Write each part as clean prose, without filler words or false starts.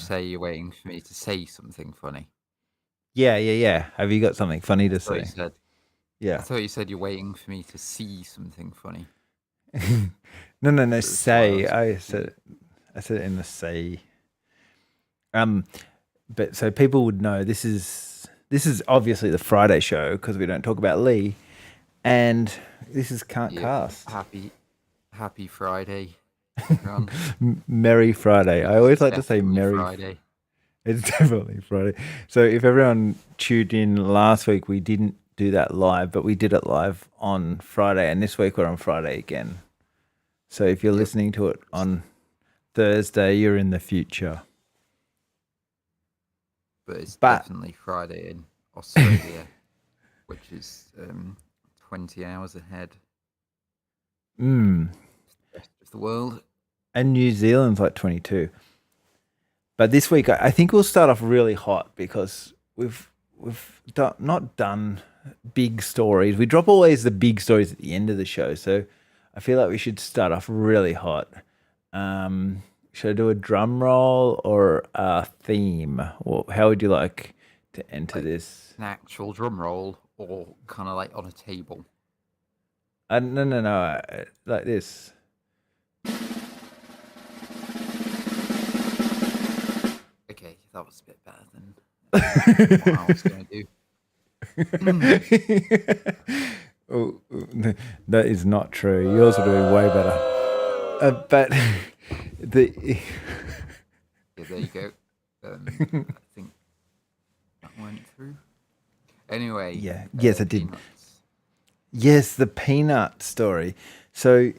say you're waiting for me to say something funny. Yeah. Have you got something funny to I thought you say? said. I Yeah. thought you said you're waiting for me to see something funny. No. So that's why I Say. was I confused. said it in the say. But so people would know this is obviously the Friday show because we don't talk about Lee, and this is Can't Yep. Cast. Happy Friday, everyone. Merry Friday. I It's always like to say definitely Merry. Friday. It's definitely Friday. So if everyone tuned in last week, we didn't do that live, but we did it live on Friday, and this week we're on Friday again. So if you're Yep. listening to it on Thursday, you're in the future. But it's But definitely Friday in Australia, which is 20 hours ahead of the rest of the world. and New Zealand's like 22. But this week, I think we'll start off really hot because we've not done big stories. We drop always the big stories at the end of the show, so I feel like we should start off really hot. Should I do a drum roll or a theme? Well, how would you like to enter Like this? an actual drum roll or kind of like on a table. No, like this. Okay, that was a bit better than what I was going to do. Oh, that is not true. Yours are doing way better. But the Yeah, there you go. I think that went through. Anyway, yes, I did. peanuts. Yes, the peanut story. So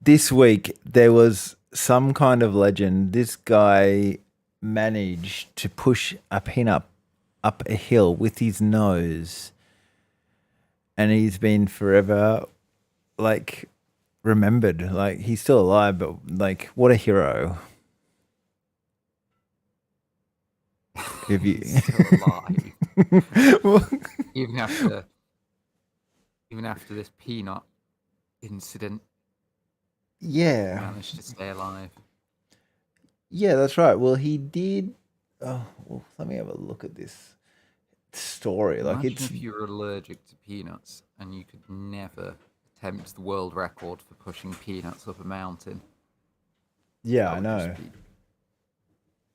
this week there was some kind of legend. This guy managed to push a peanut up a hill with his nose, and he's been forever like remembered. Like he's still alive, but like what a hero. If you He's still alive, Well, even after this peanut incident, he yeah, managed to stay alive. yeah, that's right. Well, he did. Oh, well, let me have a look at this story. Like Imagine it's if you were allergic to peanuts and you could never attempt the world record for pushing peanuts up a mountain. yeah, That I would just know. be,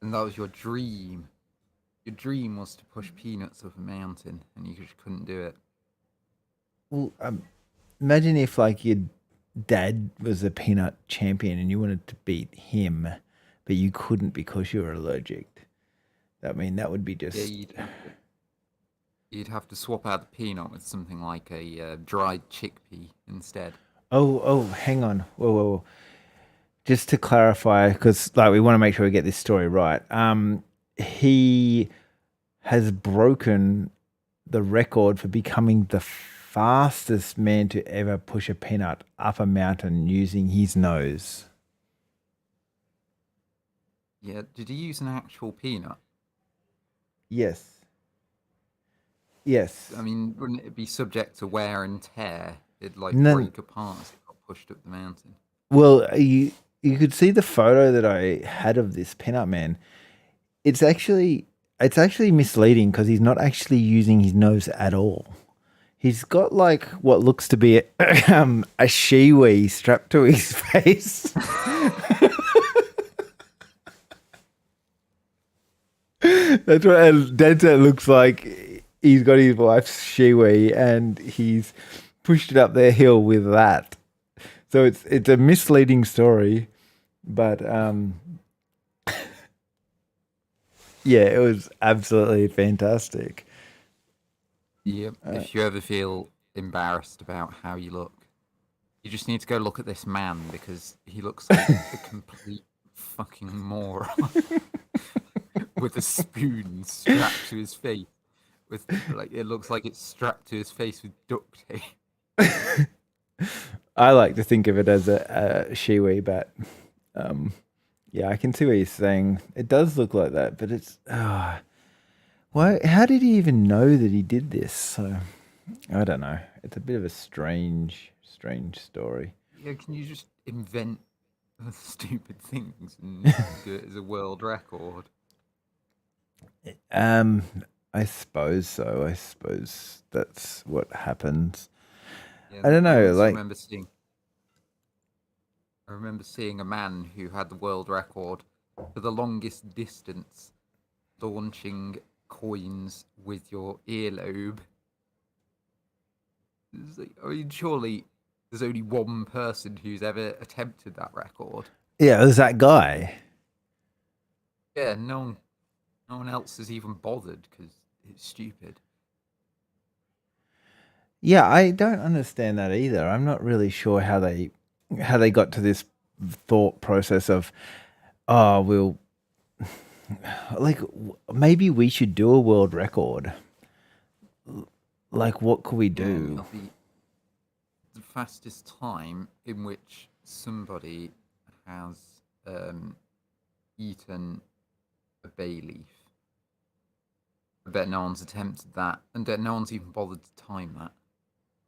and that was your dream. Your dream was to push peanuts up a mountain, and you just couldn't do it. Well, imagine if like your dad was a peanut champion and you wanted to beat him, but you couldn't because you were allergic. I mean, that would be Yeah, just. you'd have to swap out the peanut with something like a dried chickpea instead. Oh, hang on. Whoa. Just to clarify, because like we want to make sure we get this story right. He has broken the record for becoming the fastest man to ever push a peanut up a mountain using his nose. Yeah, did he use an actual peanut? Yes. Yes. I mean, wouldn't it be subject to wear and tear? It'd like No, break apart as it got pushed up the mountain. well, you could see the photo that I had of this peanut man. It's actually misleading because he's not actually using his nose at all. He's got like what looks to be a shiwi strapped to his face. That's what Dad said. It looks like he's got his wife's shiwi and he's pushed it up their hill with that. So it's a misleading story, but yeah, it was absolutely fantastic. Yep. If you ever feel embarrassed about how you look, you just need to go look at this man because he looks like a complete fucking moron with a spoon strapped to his face. With like, it looks like it's strapped to his face with duct tape. I like to think of it as a shiwi, but yeah, I can see what you're saying. It does look like that, but it's why? How did he even know that he did this? So I don't know. It's a bit of a strange story. Yeah, can you just invent stupid things and do it as a world record. I suppose so. I suppose that's what happens. Yeah, I don't know. I Like, remember seeing a man who had the world record for the longest distance launching coins with your earlobe. I mean, surely there's only one person who's ever attempted that record. yeah, it was that guy. Yeah, no one else has even bothered because it's stupid. Yeah, I don't understand that either. I'm not really sure how they got to this thought process of, oh, we'll like maybe we should do a world record. Like, what could we do? It'll be the fastest time in which somebody has eaten a bay leaf. I bet no one's attempted that, and no one's even bothered to time that.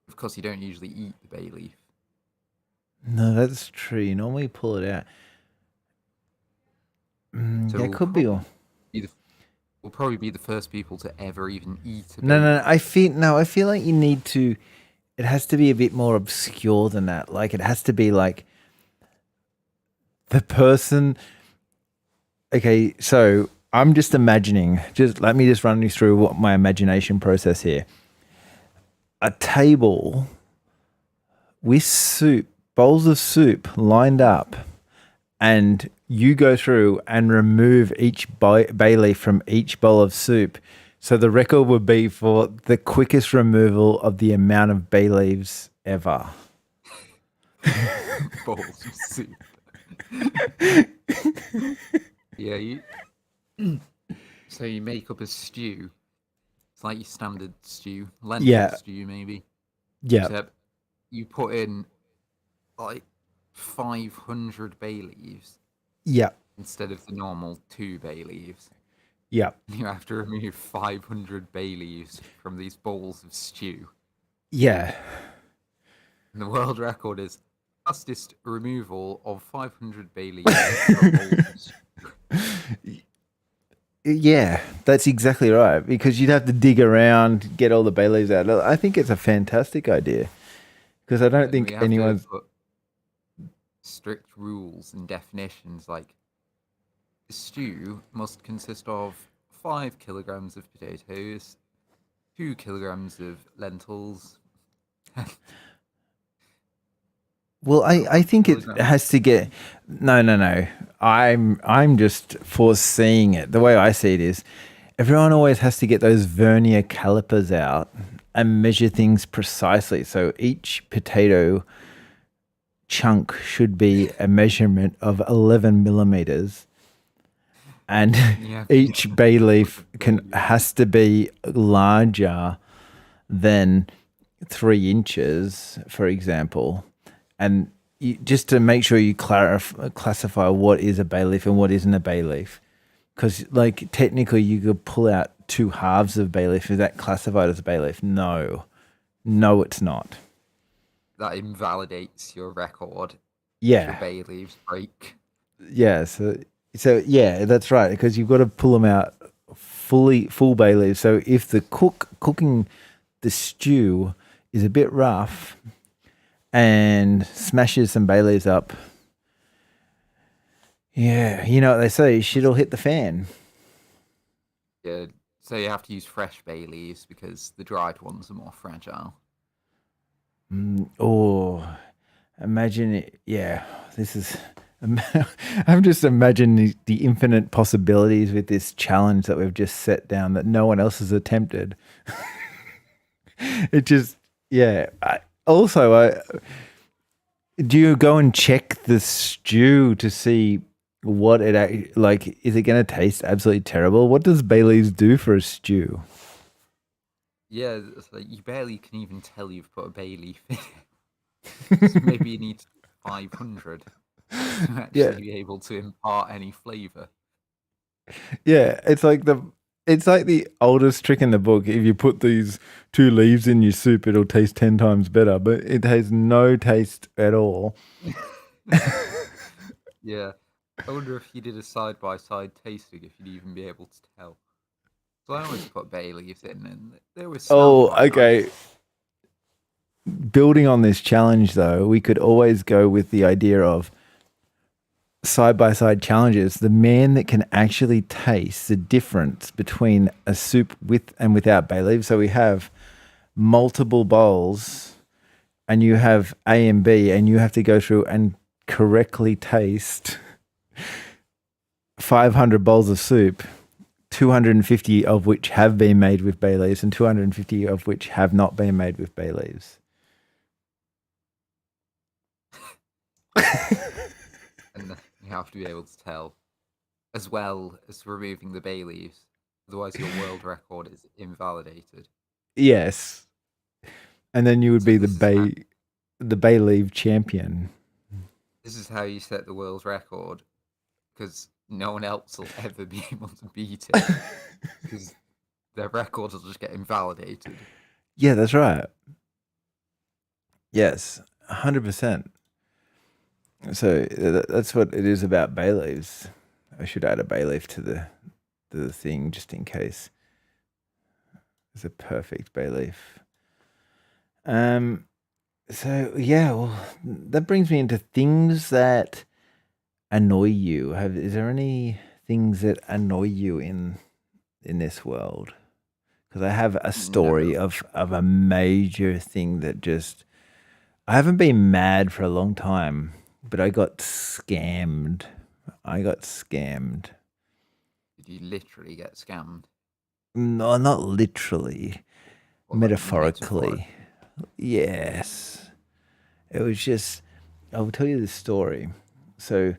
Of course, you don't usually eat the bay leaf. No, that's true. You normally pull it out. So That could be all. We'll probably be the first people to ever even eat a bay No. leaf. I feel like you need to. It has to be a bit more obscure than that. Like, it has to be like the person. Okay, so I'm just imagining. Just let me just run you through what my imagination process here. A table with soup, bowls of soup lined up, and you go through and remove each bay leaf from each bowl of soup. So the record would be for the quickest removal of the amount of bay leaves ever. Bowls of soup. Yeah, so you make up a stew. It's like your standard stew, lentil stew maybe. Yeah. Except you put in like 500 bay leaves. Yeah. Instead of the normal 2 bay leaves. Yeah. You have to remove 500 bay leaves from these bowls of stew. Yeah. And the world record is fastest removal of 500 bay leaves from bowls of stew. Yeah, that's exactly right. Because you'd have to dig around, get all the bay leaves out. I think it's a fantastic idea. Because I don't think anyone's strict rules and definitions. Like, the stew must consist of 5 kilograms of potatoes, 2 kilograms of lentils. Well, I think it has to get no. I'm just foreseeing it. The way I see it is, everyone always has to get those vernier calipers out and measure things precisely. So each potato chunk should be a measurement of 11 millimeters, and each bay leaf has to be larger than 3 inches, for example. And just to make sure you classify what is a bay leaf and what isn't a bay leaf. Because, like, technically you could pull out 2 halves of bay leaf. Is that classified as a bay leaf? No, it's not. That invalidates your record. Yeah. Your bay leaves break. Yeah, so yeah, that's right. Because you've got to pull them out full bay leaves. So if the cooking the stew is a bit rough and smashes some bay leaves up, yeah, you know what they say, shit'll hit the fan. Yeah, so you have to use fresh bay leaves because the dried ones are more fragile. Imagine it. Yeah, this is. I'm just imagining the infinite possibilities with this challenge that we've just set down that no one else has attempted. It just, yeah. Do you go and check the stew to see what it like? Is it going to taste absolutely terrible? What does bay leaves do for a stew? Yeah, it's like you barely can even tell you've put a bay leaf in it. So maybe you need 500 to actually be able to impart any flavor. Yeah, it's like the oldest trick in the book. If you put these 2 leaves in your soup, it'll taste 10 times better, but it has no taste at all. Yeah. I wonder if you did a side-by-side tasting, if you'd even be able to tell. So I always put bay leaves in, and they always smell Oh, quite okay. nice. Building on this challenge, though, we could always go with the idea of side by side challenges. The man that can actually taste the difference between a soup with and without bay leaves. So we have multiple bowls, and you have A and B, and you have to go through and correctly taste 500 bowls of soup, 250 of which have been made with bay leaves, and 250 of which have not been made with bay leaves. And you have to be able to tell, as well as removing the bay leaves. Otherwise, your world record is invalidated. Yes. And then you would So be this is how, the bay leaf champion. this is how you set the world record, because no one else will ever be able to beat it, because their records will just get invalidated. Yeah, that's right. Yes, 100%. So that's what it is about bay leaves. I should add a bay leaf to the thing just in case. It's a perfect bay leaf. So yeah, well, that brings me into things that annoy you. Is there any things that annoy you in this world? Because I have a story No. of a major thing that just I haven't been mad for a long time, but I got scammed. Did you literally get scammed? No, not literally, Or like metaphorically. metaphorically? Yes. It was just, I'll tell you the story. So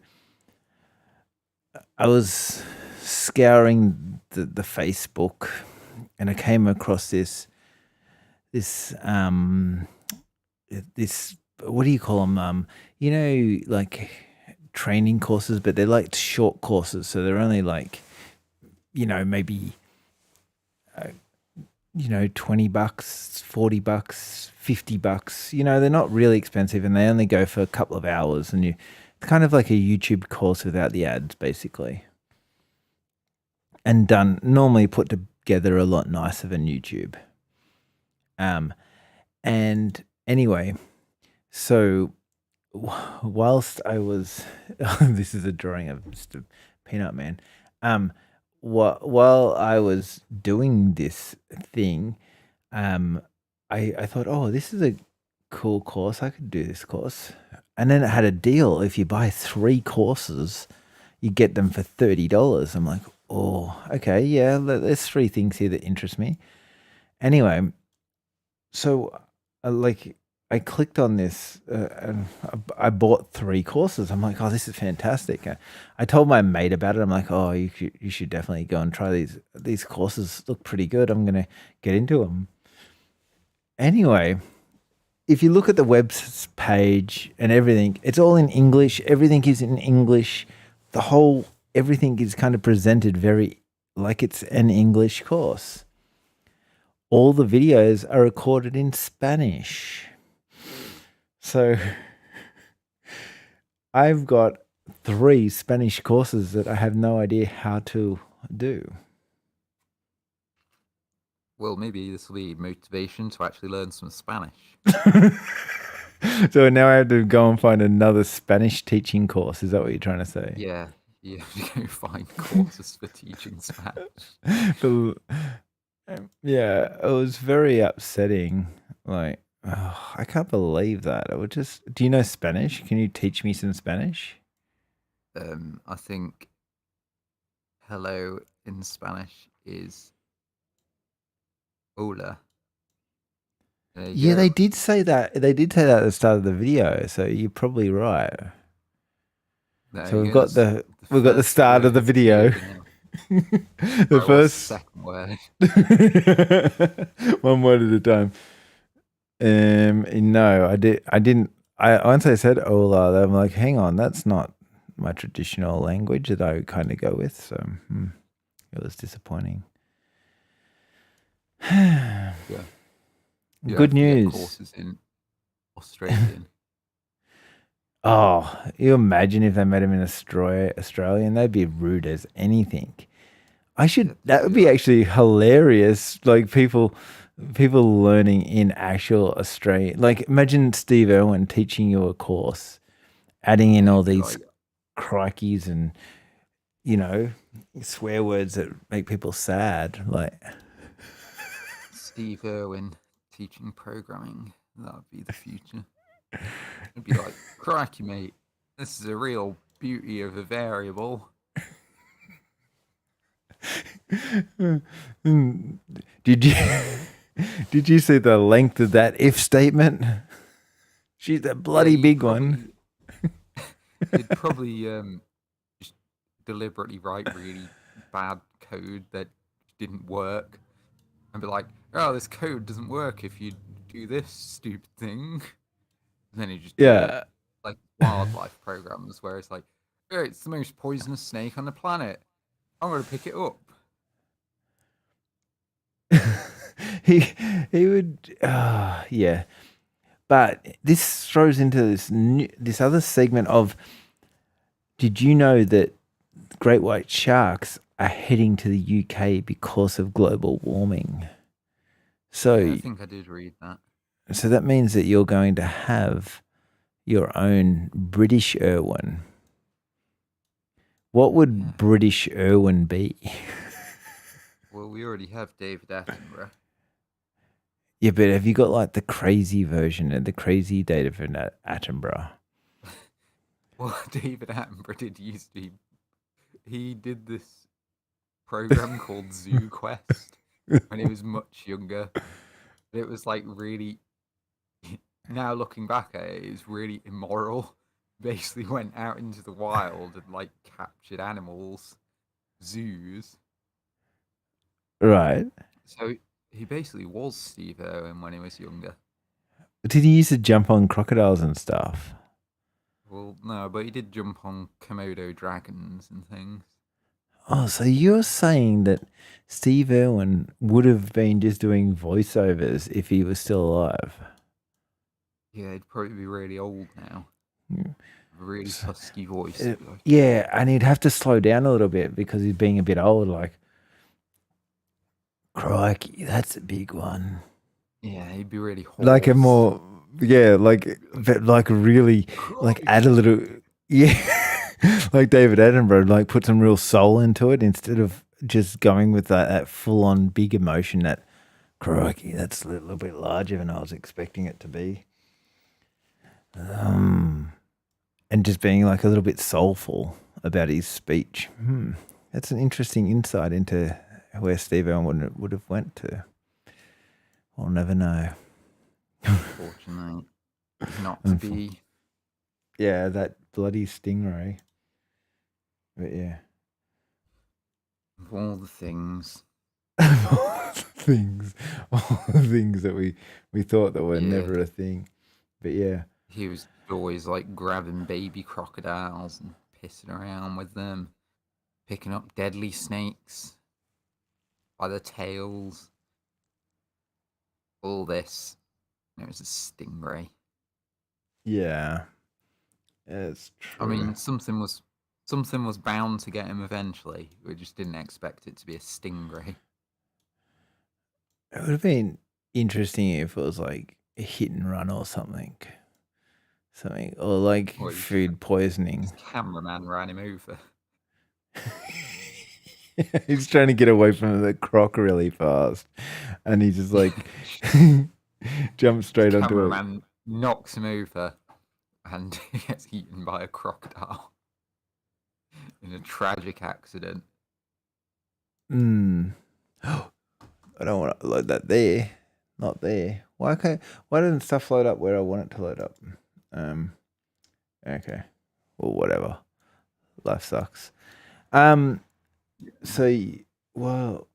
I was scouring the Facebook and I came across this this what do you call them? Like training courses, but they're like short courses, so they're only like, maybe $20, $40, $50. They're not really expensive, and they only go for a couple of hours, and it's kind of like a YouTube course without the ads, basically, and done normally put together a lot nicer than YouTube. And anyway, so whilst I was, this is a drawing of Mr. Peanut Man. While I was doing this thing, I thought, oh, this is a cool course. I could do this course. And then it had a deal. If you buy 3 courses, you get them for $30. I'm like, oh, okay, yeah, there's 3 things here that interest me. Anyway, so I clicked on this and I bought 3 courses. I'm like, oh, this is fantastic. I told my mate about it. I'm like, oh, you should definitely go and try these. These courses look pretty good. I'm going to get into them. Anyway, if you look at the web page and everything, it's all in English. Everything is in English. Everything is kind of presented very like it's an English course. All the videos are recorded in Spanish. So I've got 3 Spanish courses that I have no idea how to do. Well, maybe this will be motivation to actually learn some Spanish. So now I have to go and find another Spanish teaching course. Is that what you're trying to say? Yeah, you have to go find courses for teaching Spanish. Yeah, it was very upsetting. Like, oh, I can't believe that. Do you know Spanish? Can you teach me some Spanish? I think hello in Spanish is hola. There you Yeah, go. they did say that. They did say that at the start of the video, so you're probably right. There So you we've go. got the First start of word the video. now. The Right, what's the first second word? one word at a time. No, I didn't. I once I said hola, I'm like, hang on, that's not my traditional language that I kind of go with. So it was disappointing. Yeah. You Good have to get news. courses in Australian. Oh, you imagine if they made them in Australian? They'd be rude as anything. Yeah, That they'd would be be like, actually hilarious. Like people learning in actual Australian. Like imagine Steve Irwin teaching you a course, adding in yeah, all he'd be these like crikeys and, you know, swear words that make people sad. Like, Steve Irwin teaching programming. That would be the future. It'd be like, crikey, mate, this is a real beauty of a variable. mm, did you did you see the length of that if statement? She's a Yeah, bloody big one. you'd probably just deliberately write really bad code that didn't work and be like, oh, this code doesn't work if you do this stupid thing. And then you just do it Yeah. like wildlife programs where it's like, oh, it's the most poisonous snake on the planet. I'm going to pick it up. he he would yeah. But this throws into this other segment of, did you know that great white sharks are heading to the UK because of global warming? Yeah, I So think I did read that. so that means that you're going to have your own British Irwin. What Yeah. would British Irwin be? Well, we already have David Attenborough. Yeah, but have you got like the crazy version and the crazy David Attenborough? Well, David Attenborough did used to. He did this program called Zoo Quest when he was much younger. It was like really. Now looking back at it, it's really immoral. Basically, went out into the wild and like captured animals, zoos. Right. So he basically was Steve Irwin when he was younger. Did he used to jump on crocodiles and stuff? Well, no, but he did jump on Komodo dragons and things. Oh, so you're saying that Steve Irwin would have been just doing voiceovers if he was still alive? Yeah, he'd probably be really old now. Mm. A really So, husky voice. It'd be like, yeah, and he'd have to slow down a little bit because he's being a bit old. Like, crikey, that's a big one. yeah, he'd be really Like a hoarse. more, yeah, but like really, like add a little, yeah, like David Attenborough, like put some real soul into it instead of just going with that full on big emotion. That, crikey, that's a little bit larger than I was expecting it to be. And just being like a little bit soulful about his speech. That's an interesting insight into where Steve Irwin would have went to. We'll never know. Unfortunately, not to be. Yeah, that bloody stingray. But yeah. Of all the things. all the things that we thought that were Yeah. never a thing. But yeah. He was always like grabbing baby crocodiles and pissing around with them, picking up deadly snakes by the tails. All this. And it was a stingray. Yeah. It's I true. mean, something was bound to get him eventually. We just didn't expect it to be a stingray. It would have been interesting if it was like a hit and run or something. Or like Or food poisoning. his cameraman ran him over. He's trying to get away from the croc really fast, and he just like jumps straight His onto it. cameraman knocks him over, and he gets eaten by a crocodile in a tragic accident. I don't want to load that there. Not there. Why didn't stuff load up where I want it to load up? Okay. Well, whatever. Life sucks. So, well,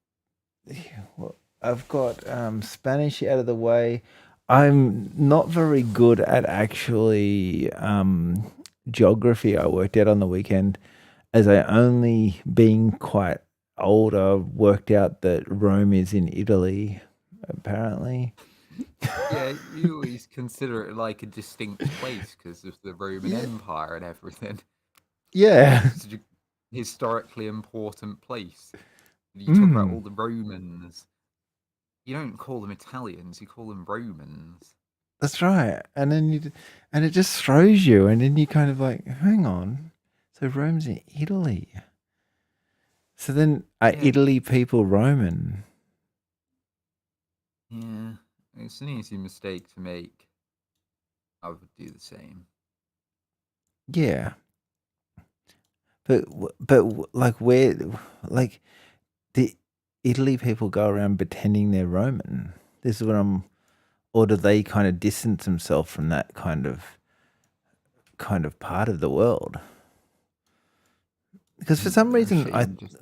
I've got Spanish out of the way. I'm not very good at actually geography. I worked out on the weekend, as I only being quite older worked out that Rome is in Italy, apparently. Yeah, you always consider it like a distinct place because of the Roman Yeah. Empire and everything. Yeah. It's such a historically important place. You talk about all Mm, the Romans. You don't call them Italians, you call them Romans. that's right. And then and it just throws you, and then you kind of like, hang on. So Rome's in Italy. So then are Yeah, Italy people Roman? yeah. It's an easy mistake to make. I would do the same. Yeah. Like where, like the Italy people go around pretending they're Roman. This is what I'm, or do they kind of distance themselves from that kind of part of the world? Because for some They're reason ashamed just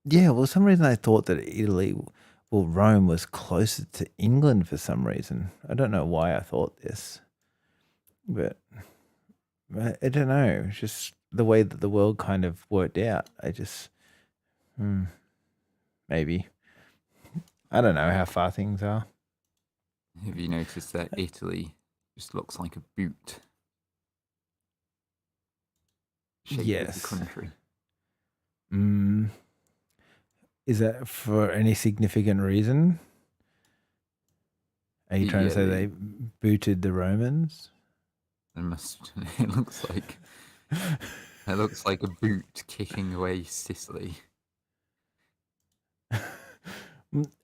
yeah, well, some reason I thought that Italy, well, Rome was closer to England for some reason. I don't know why I thought this, but I don't know. It's just the way that the world kind of worked out. I just, hmm, maybe. I don't know how far things are. Have you noticed that Italy just looks like a boot shape of the Yes. country? Mm, is that for any significant reason? Are you trying to Yeah, say they booted the Romans? it must. It looks like a boot kicking away Sicily.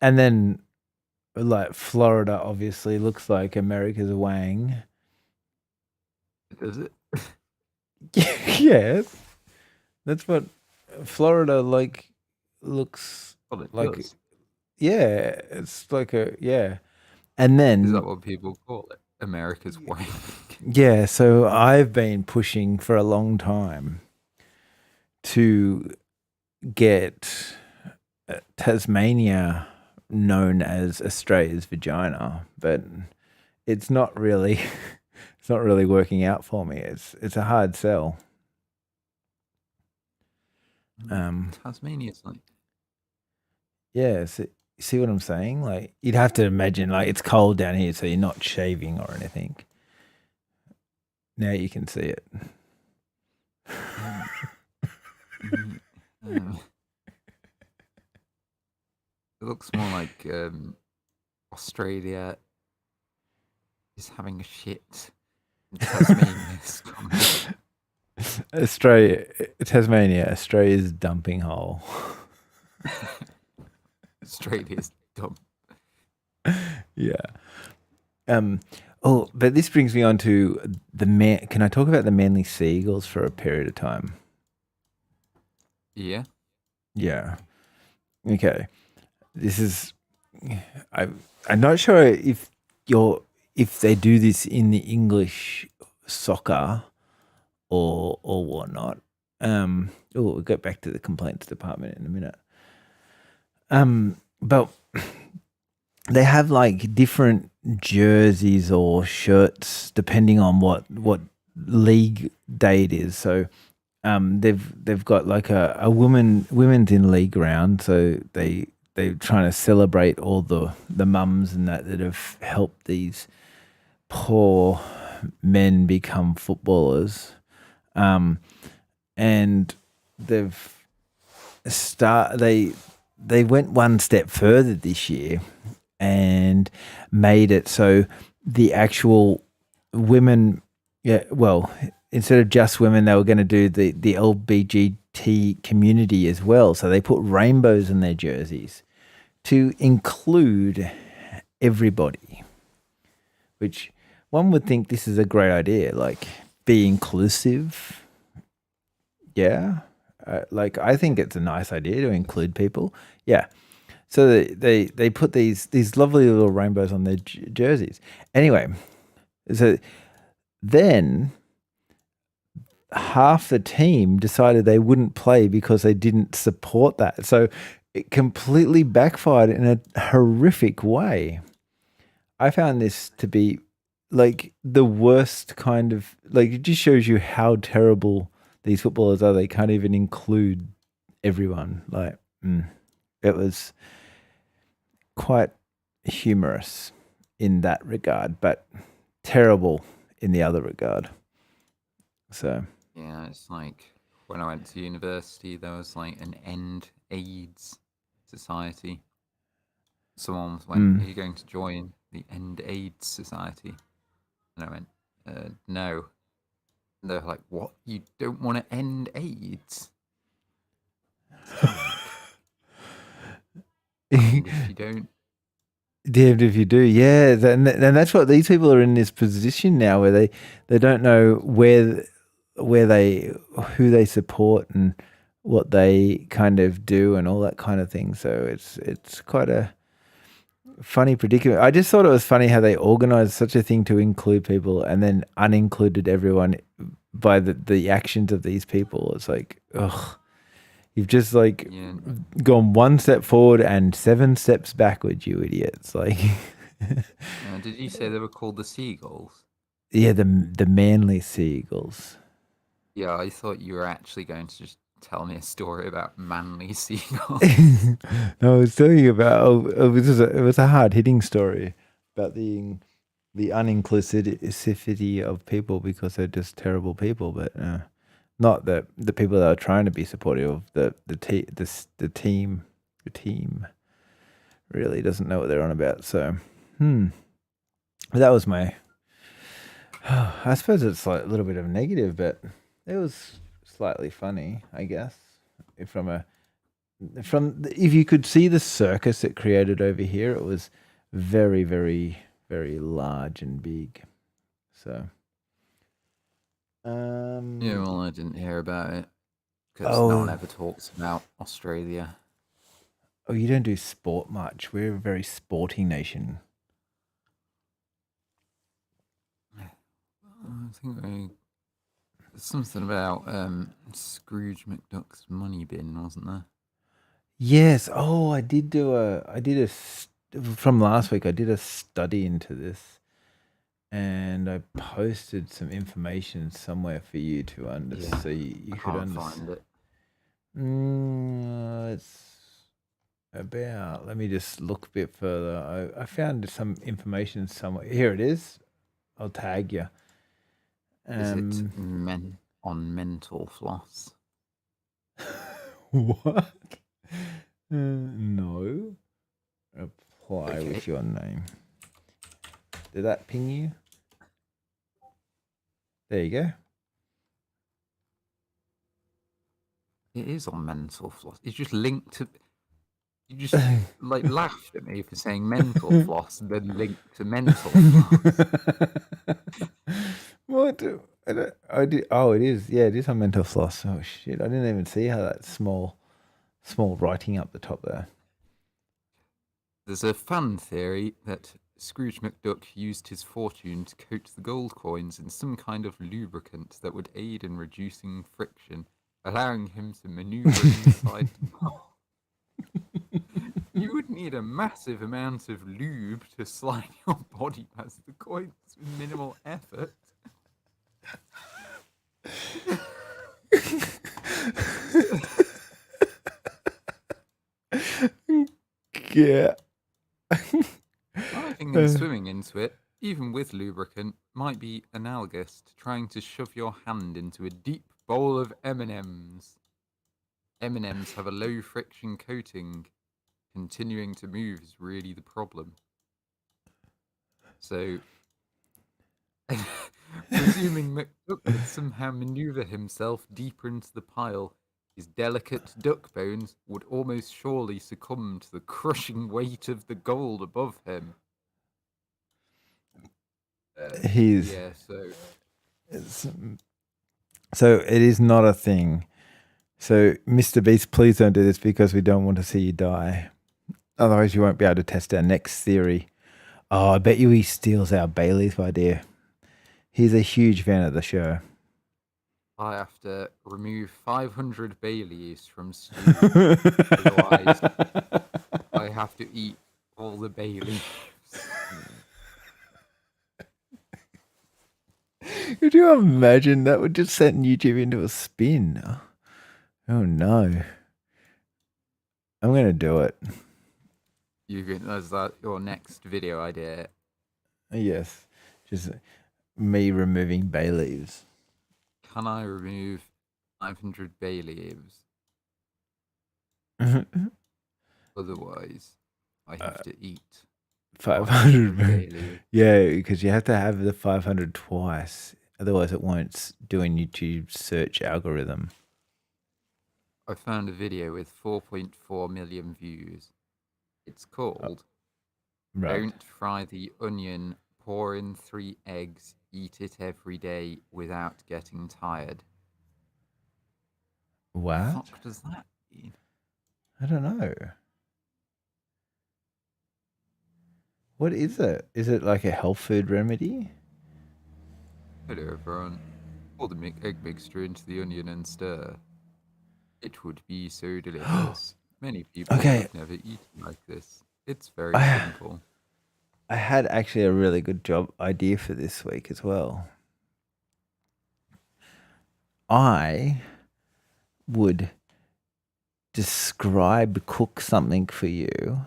And then, like, Florida obviously looks like America's Wang. Does it? Yeah, that's what Florida like looks Well, it like. does. Yeah, it's like a yeah. And Is that then what people call it? America's wank. yeah, so I've been pushing for a long time to get Tasmania known as Australia's vagina, but it's not really it's not really working out for me. It's a hard sell. Tasmania's like. Yeah, so, see what I'm saying? Like you'd have to imagine like it's cold down here, so you're not shaving or anything. Now you can see it. Mm, it looks more like Australia is having a shit. And Tasmania's coming. Australia, Tasmania, Australia's dumping hole. Australia's dumb. Yeah. Oh, but this brings me on to the man. Can I talk about the Manly Seagulls for a period of time? Yeah. Yeah. Okay. This is. I'm not sure if they do this in the English soccer or whatnot. We'll get back to the complaints department in a minute. But they have like different jerseys or shirts depending on what league day it is. So they've got like a women's in league round, so they're trying to celebrate all the mums and that have helped these poor men become footballers. And they've they went one step further this year and made it so the actual women, yeah, well, instead of just women, they were going to do the LBGT community as well. So they put rainbows in their jerseys to include everybody, which one would think this is a great idea, like be inclusive. Yeah. Like I think it's a nice idea to include people. Yeah. So they put these lovely little rainbows on their jerseys. Anyway, so then half the team decided they wouldn't play because they didn't support that. So it completely backfired in a horrific way. I found this to be like the worst kind of like it just shows you how terrible these footballers are. They can't even include everyone. It was quite humorous. in that regard, but terrible in the other regard. So Yeah, it's like when I went to university, there was like an End AIDS Society. Someone went, "Are you going to join the End AIDS Society?" And I went, "No." And they're like, "What? You don't want to end AIDS?" And if you don't, damned if you do, yeah. And that's what these people are in this position now, where they don't know where who they support and what they kind of do and all that kind of thing. So it's quite a funny predicament. I just thought it was funny how they organized such a thing to include people and then unincluded everyone by the actions of these people. It's like, ugh. You've just like yeah, gone one step forward and 7 steps backwards, you idiots. Like, did you say they were called the Seagulls? yeah, the manly seagulls. Yeah, I thought you were actually going to just tell me a story about manly seagulls. No, I was telling you about it was a hard hitting story about the uninclusivity of people because they're just terrible people, but not the people that are trying to be supportive of the team really doesn't know what they're on about. So, that was my. I suppose it's like a little bit of a negative, but it was slightly funny, I guess. If you could see the circus it created over here, it was very, very, very large and big. So, Yeah, well, I didn't hear about it because no one ever talks about Australia. Oh, you don't do sport much. We're a very sporting nation. I think something about Scrooge McDuck's money bin, wasn't there? Yes. Oh, from last week. I did a study into this, and I posted some information somewhere for you to understand. Yeah, So you I could can't find it. It's about. Let me just look a bit further. I found some information somewhere. Here it is. I'll tag you. Is it on mental floss? What? No. Apply Okay. with your name. Did that ping you? There you go. It is on mental floss. It's just linked to. You just like laughed at me for saying mental floss and then linked to mental floss. What? I did. Oh, it is. Yeah, it is on mental floss. Oh shit! I didn't even see how that small writing up the top there. There's a fan theory that Scrooge McDuck used his fortune to coat the gold coins in some kind of lubricant that would aid in reducing friction, allowing him to maneuver inside the bowl. You would need a massive amount of lube to slide your body past the coins with minimal effort. Yeah. Diving and swimming into it, even with lubricant, might be analogous to trying to shove your hand into a deep bowl of M&Ms. M&Ms have a low friction coating. Continuing to move is really the problem. So, presuming McDuck could somehow maneuver himself deeper into the pile, his delicate duck bones would almost surely succumb to the crushing weight of the gold above him. Yeah, so it is not a thing. So, Mr. Beast, please don't do this because we don't want to see you die. Otherwise, you won't be able to test our next theory. Oh, I bet you he steals our bay leaf idea. He's a huge fan of the show. I have to remove 500 bay leaves from stew. Otherwise, I have to eat all the bay leaves. Could you imagine? That would just send YouTube into a spin. Oh no. I'm going to do it. Is that your next video idea? Yes, just me removing bay leaves. Can I remove 500 bay leaves? Uh, Otherwise, I have to eat 500 bay 500. leaves. Yeah, because you have to have the 500 twice. Otherwise, it won't do a YouTube search algorithm. I found a video with 4.4 million views. It's called Right. Don't Fry the Onion, Pour in 3 eggs, Eat it every day without getting tired. What? Fuck does that mean? I don't know. What is it? Is it like a health food remedy? Hello everyone. Pour the egg mixture into the onion and stir. It would be so delicious. Many people Okay. have never eaten like this. It's very I simple. I had actually a really good job idea for this week as well. I would cook something for you,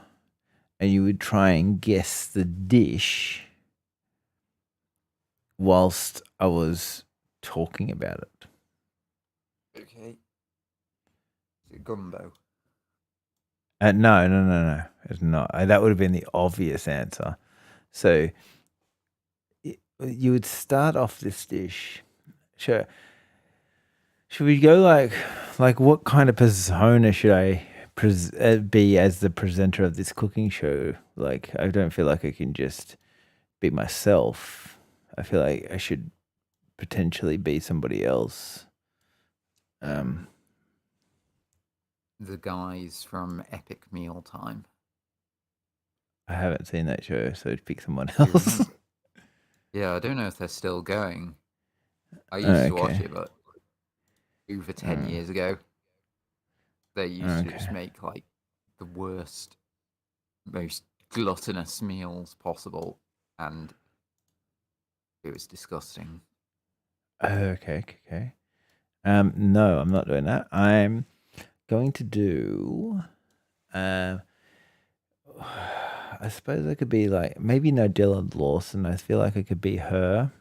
and you would try and guess the dish whilst I was talking about it. Okay. Is it gumbo? No. It's not. That would have been the obvious answer. So you would start off this dish. Sure. Should we go like what kind of persona should I be as the presenter of this cooking show? Like, I don't feel like I can just be myself. I feel like I should potentially be somebody else. The guys from Epic Meal Time. I haven't seen that show, so pick someone Do you else. remember? Yeah, I don't know if they're still going. I used to watch Okay. it, but over 10 years ago. They used to just Okay. make like the worst, most gluttonous meals possible, and it was disgusting. Okay. No, I'm not doing that. I'm going to do. I suppose I could be like maybe Nigella Lawson. I feel like I could be her.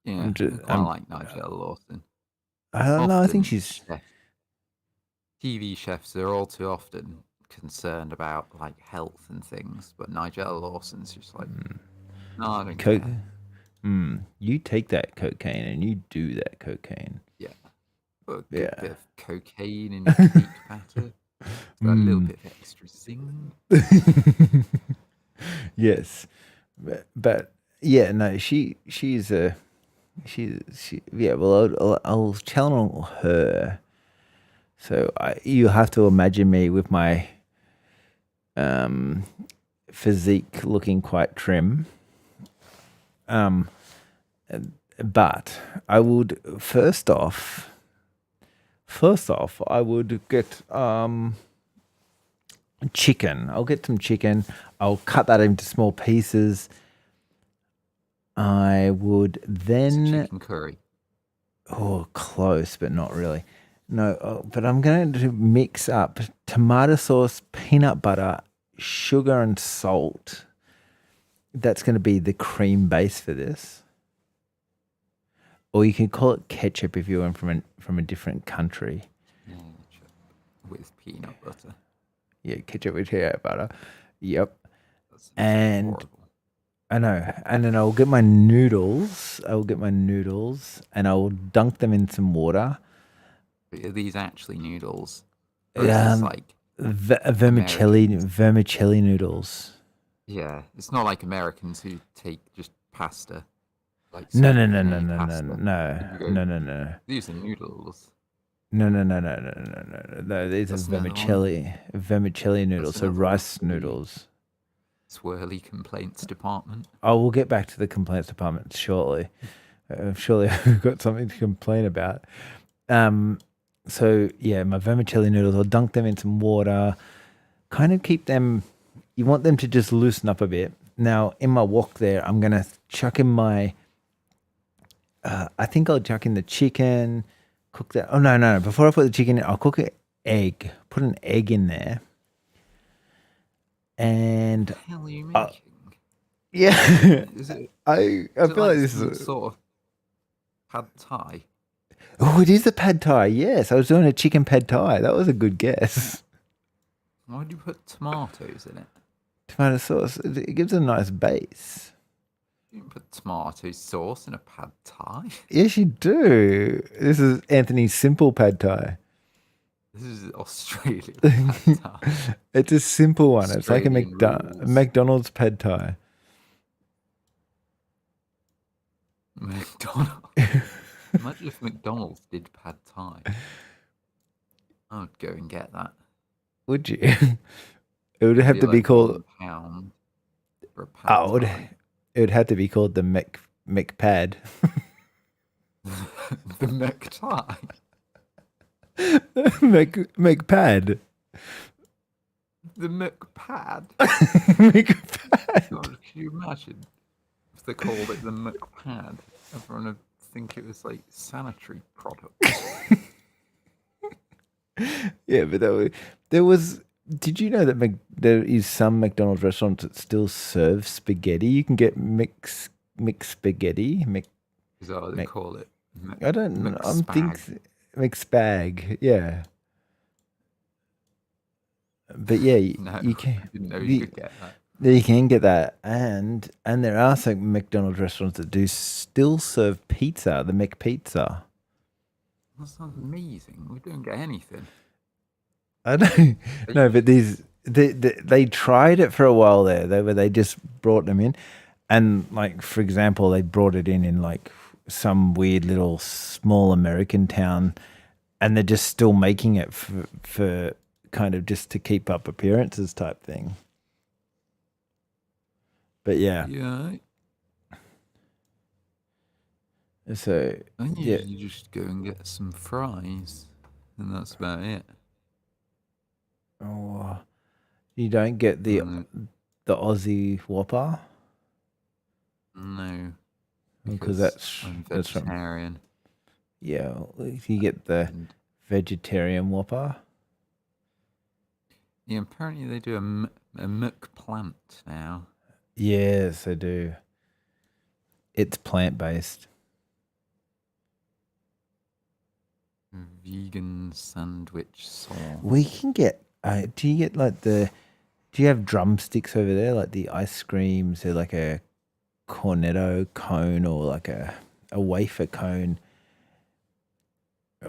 Yeah, I quite like Nigella Lawson. I don't know. I think Often she's. TV chefs are all too often concerned about like health and things, but Nigella Lawson's just like, no, I don't Coke. care. You take that cocaine and you do that cocaine. Yeah, put a good Yeah. bit of cocaine in your cake batter. Got a little bit of extra zing. Yes, but yeah, no, she's yeah. Well, I'll channel her. So you have to imagine me with my physique looking quite trim. But I would first off, I would get chicken. I'll get some chicken. I'll cut that into small pieces. I would then Chicken curry. Oh, close, but not really. No, but I'm going to mix up tomato sauce, peanut butter, sugar, and salt. That's going to be the cream base for this. Or you can call it ketchup if you're from a different country. Yeah, with peanut butter. Yeah, ketchup with peanut butter. Yep. And horrible. I know. And then I'll get my noodles. And I will dunk them in some water. Are these actually noodles? Or is this like vermicelli noodles. Yeah, it's not like Americans who take just pasta. Like No. These are noodles. No. These are vermicelli noodles. So rice noodles. Swirly complaints department. Oh, we'll get back to the complaints department shortly. Surely I've got something to complain about. So yeah, my vermicelli noodles, I'll dunk them in some water, kind of keep them, you want them to just loosen up a bit. Now, in my wok there, I'm going to chuck in my, I think I'll chuck in the chicken, cook that. Oh, no. Before I put the chicken in, I'll cook an egg, put an egg in there. And What the hell are you uh, making? yeah, Is it I is it feel like like this some is. sort of pad thai? Oh, it is a pad thai. Yes, I was doing a chicken pad thai. That was a good guess. Why do you put tomatoes in it? Tomato sauce. It gives a nice base. You can put tomato sauce in a pad thai. Yes, you do. This is Anthony's simple pad thai. This is Australian pad thai. It's a simple one. It's like a Australian rules. McDonald's pad thai. McDonald's. Imagine if McDonald's did pad thai. I would go and get that. Would you? It would have to be like called. £1 for a pad thai. It would have to be called the McPad. The Mc thai. McPad. The McPad. McPad. God, can you imagine if they called it the McPad? Everyone would think it was like sanitary product. Yeah, but there was. Did you know that there is some McDonald's restaurants that still serve spaghetti? You can get mix spaghetti. Is that what they call it? I don't know. I'm thinking McSpag. Yeah. But yeah, No, you can. I didn't know you could get that. You can get that, and there are some McDonald's restaurants that do still serve pizza, the McPizza. That sounds amazing. We don't get anything. I don't know, but they tried it for a while there. They just brought them in, and like for example, they brought it in like some weird little small American town, and they're just still making it for kind of just to keep up appearances type thing. But yeah. So you just go and get some fries, and that's about it. Oh, you don't get the Aussie Whopper? No, because that's vegetarian. Yeah, you get the vegetarian Whopper. Yeah, apparently they do a McPlant now. Yes, they do. It's plant-based. Vegan sandwich sauce. We can get. Do you get like the? Do you have drumsticks over there, like the ice creams? They're like a Cornetto cone or like a wafer cone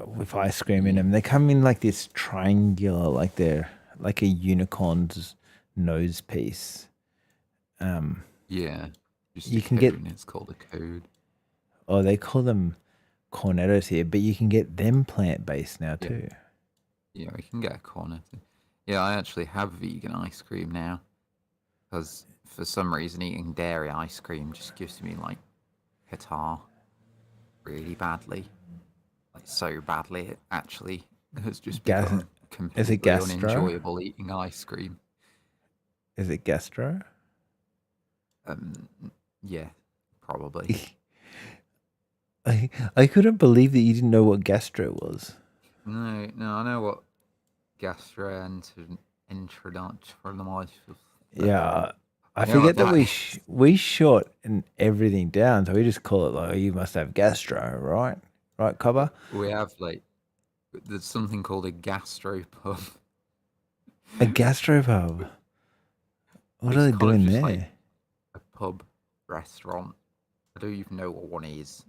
with ice cream in them. They come in like this triangular, like they're like a unicorn's nose piece. Yeah, you can get. It's called a code. Oh, they call them Cornettos here, but you can get them plant-based now too. Yeah, we can get a Cornetto. Yeah, I actually have vegan ice cream now because for some reason eating dairy ice cream just gives me like catarrh really badly, like so badly it actually has just become completely unenjoyable eating ice cream. Is it gastro? Yeah, probably. I couldn't believe that you didn't know what gastro was. No, I know what gastro Yeah, I forget that we short and everything down, so we just call it like, you must have gastro, right? Right, Cobber? We have like, there's something called a gastropub. A gastropub? What are they doing there? Like a pub restaurant. I don't even know what one is.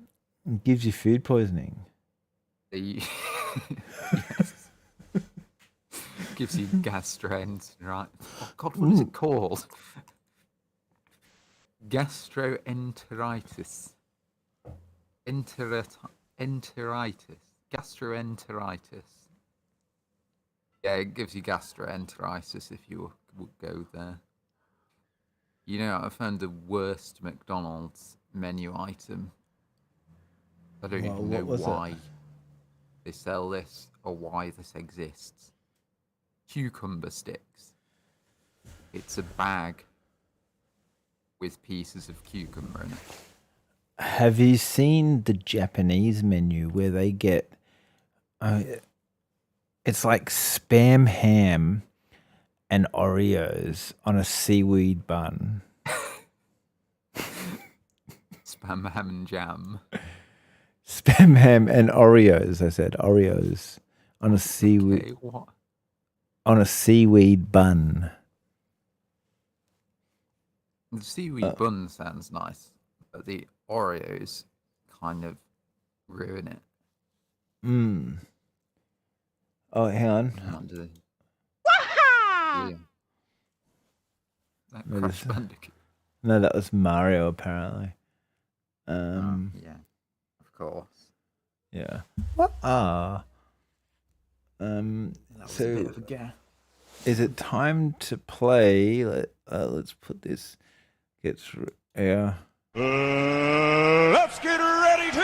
It gives you food poisoning. Yes. Gives you gastroenteritis. Oh God, what is it called? Gastroenteritis. Enteritis. Gastroenteritis. Yeah, it gives you gastroenteritis if you would go there. You know, I found the worst McDonald's menu item. I don't even know why they sell this or why this exists. Cucumber sticks. It's a bag with pieces of cucumber in it. Have you seen the Japanese menu where they get it's like Spam ham and Oreos on a seaweed bun. Spam ham and jam. Spam ham and Oreos. I said Oreos on a seaweed Okay, what? on a seaweed bun. The seaweed bun sounds nice, but the Oreos kind of ruin it. Oh, hang on. What do they? Yeah. That No, Crash this- Bandicoot. No, that was Mario apparently. Yeah, of course. Yeah. What? That was So a bit of a gap. is it time to play? Let's put this. Yeah. Let's get ready to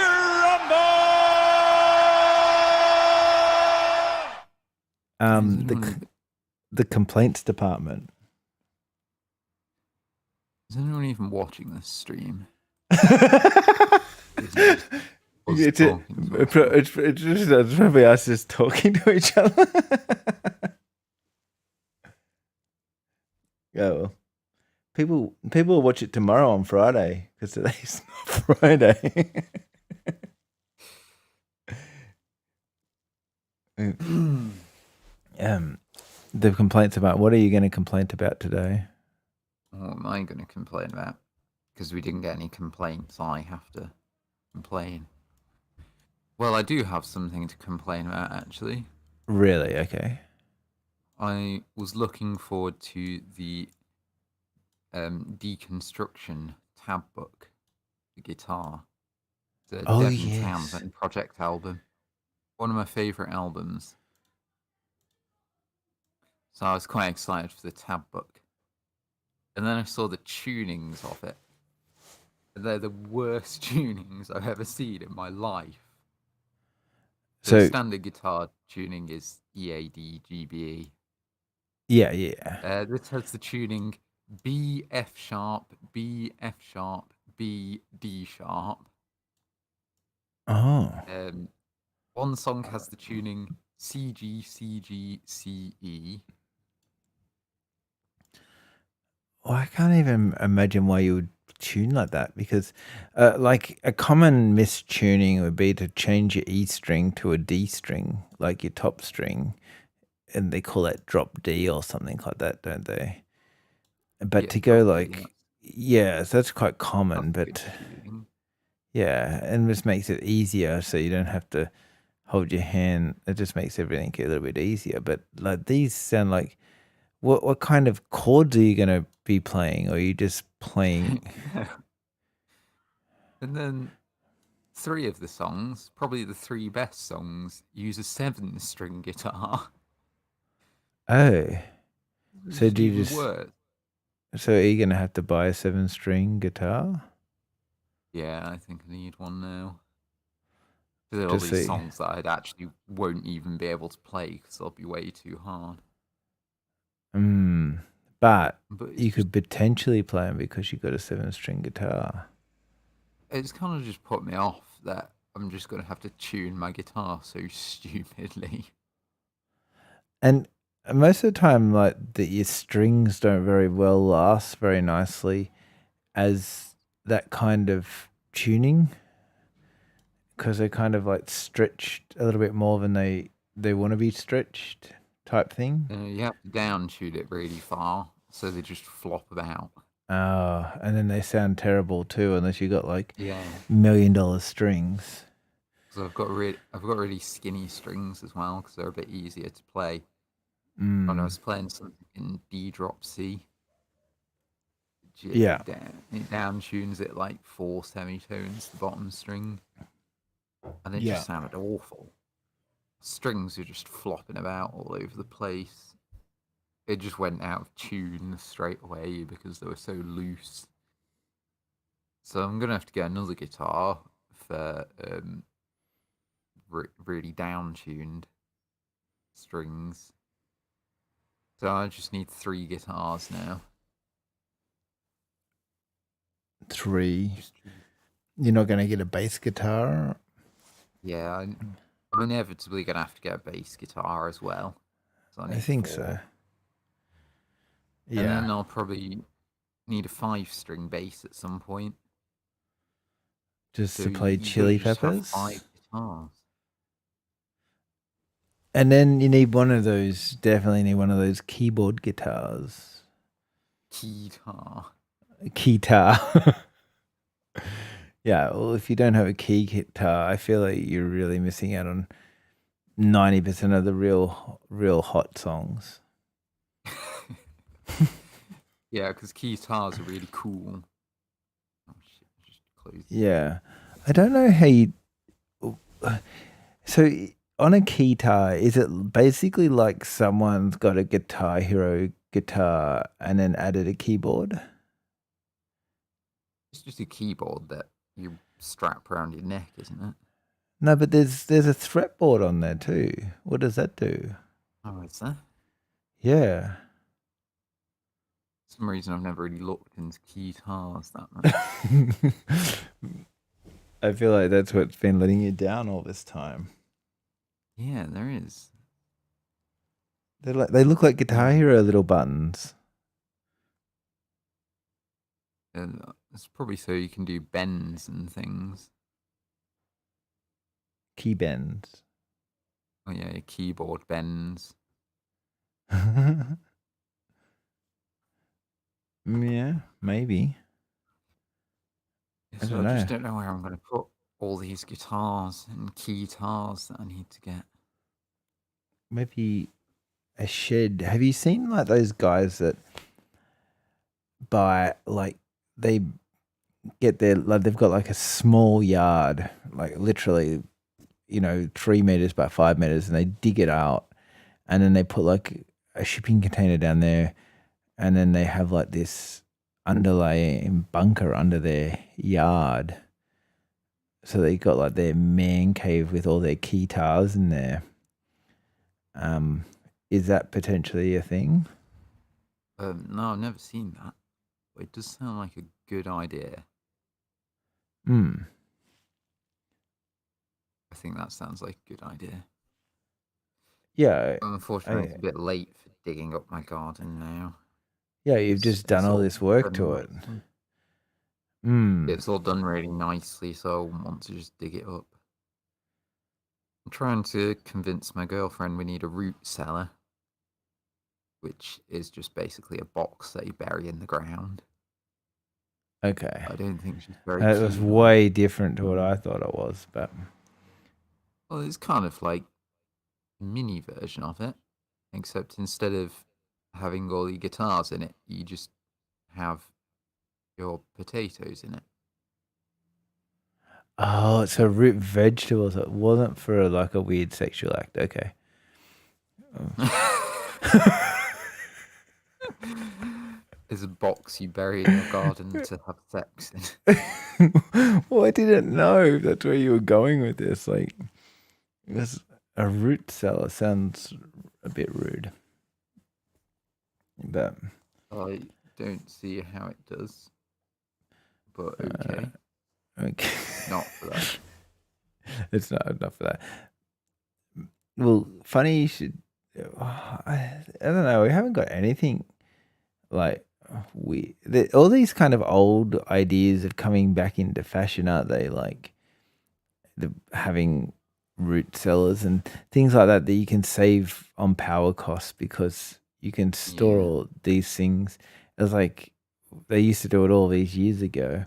rumble! The complaints department. Is anyone even watching this stream? It's probably us just talking to each other. Yeah, well, people will watch it tomorrow on Friday because today's not Friday. The complaints about what are you going to complain about today? What am I going to complain about? Because we didn't get any complaints, I have to complain. Well, I do have something to complain about, actually. Really? Okay. I was looking forward to the Deconstruction tab book, the guitar. The Devon yes. Townsend project album. One of my favourite albums. So I was quite excited for the tab book. And then I saw the tunings of it. They're the worst tunings I've ever seen in my life. So The standard guitar tuning is E, A, D, G, B, E. Yeah. This has the tuning B, F sharp, B, F sharp, B, D sharp. Oh. One song has the tuning C, G, C, G, C, E. Well, I can't even imagine why you would tune like that because, like, a common mistuning would be to change your E string to a D string, like your top string, and they call that drop D or something like that, don't they? But Yeah, to go drop D, like, yeah, so that's quite common, that's but good tuning. yeah, and this makes it easier so you don't have to hold your hand. It just makes everything a little bit easier. But like these sound like, what kind of chords are you gonna be playing? Or are you just playing? And then 3 of the songs, probably the 3 best songs, use a 7-string guitar. Oh, so It's do you even just? worse. So are you gonna have to buy a 7-string guitar? Yeah, I think I need one now. There are all Just these see. songs that I'd actually won't even be able to play because they'll be way too hard. But But you could potentially play them because you got a 7-string guitar. it's kind of just put me off that I'm just going to have to tune my guitar so stupidly. And most of the time, like your strings don't very well last very nicely as that kind of tuning because they're kind of like stretched a little bit more than they want to be stretched type thing. You have to down tune it really far so they just flop about. Oh, and then they sound terrible too unless you got like Yeah. $1 million strings. So I've got really skinny strings as well because they're a bit easier to play. When I was playing something in D drop C, Yeah. it down tunes it like 4 semitones, the bottom string, and it Yeah. just sounded awful. Strings were just flopping about all over the place. It just went out of tune straight away because they were so loose. So I'm gonna have to get another guitar for really down tuned strings. So I just need 3 guitars now. 3. You're not going to get a bass guitar? Yeah, I'm inevitably gonna have to get a bass guitar as well. So I think 4. so. And then I'll probably need a 5-string bass at some point. Just So to play you gotta Chili just have Peppers. 5 guitars. And then you need one of those, definitely need one of those keyboard guitars. Keytar. Keytar. Yeah, well, if you don't have a key guitar, I feel like you're really missing out on 90% of the real hot songs. Yeah, because keytars are really cool. Oh shit! Just close. Yeah. I don't know how you. So on a keytar, is it basically like someone's got a Guitar Hero guitar and then added a keyboard? It's just a keyboard that you strap around your neck, isn't it? No, but there's a fretboard on there too. What does that do? Oh, is that? Yeah. For some reason I've never really looked into keytars that much. I feel like that's what's been letting you down all this time. Yeah, there is. They look like Guitar Hero little buttons. And it's probably so you can do bends and things. Key bends. Oh yeah, your keyboard bends. Yeah, maybe. So I just don't know where I'm going to put all these guitars and keytars that I need to get. Maybe a shed. Have you seen like those guys that buy like they get their like they've got like a small yard, like literally, 3 meters by 5 meters, and they dig it out, and then they put like a shipping container down there, and then they have like this underlaying bunker under their yard. So they got like their man cave with all their keytars in there. Is that potentially a thing? No, I've never seen that. But it does sound like a good idea. Hmm. I think that sounds like a good idea. Yeah. Unfortunately, it's a bit late for digging up my garden now. Yeah, you've just done all this work to it. It's all done really nicely, so I want to just dig it up. I'm trying to convince my girlfriend we need a root cellar, which is just basically a box that you bury in the ground. Okay. I don't think she's very That was way different to what I thought it was, but... Well, it's kind of like a mini version of it, except instead of having all your guitars in it, you just have your potatoes in it. Oh, it's a root vegetables. It wasn't for like a weird sexual act. Okay. It's a box you bury in your garden to have sex in. Well, I didn't know that's where you were going with this. Like, it was a root cellar. Sounds a bit rude. But I don't see how it does. But okay. Okay. Not for that. It's not enough for that. Well, funny you should. I don't know. We haven't got anything like all these kind of old ideas are coming back into fashion, aren't they? Like having root cellars and things like that you can save on power costs because you can store all these things. It was like they used to do it all these years ago.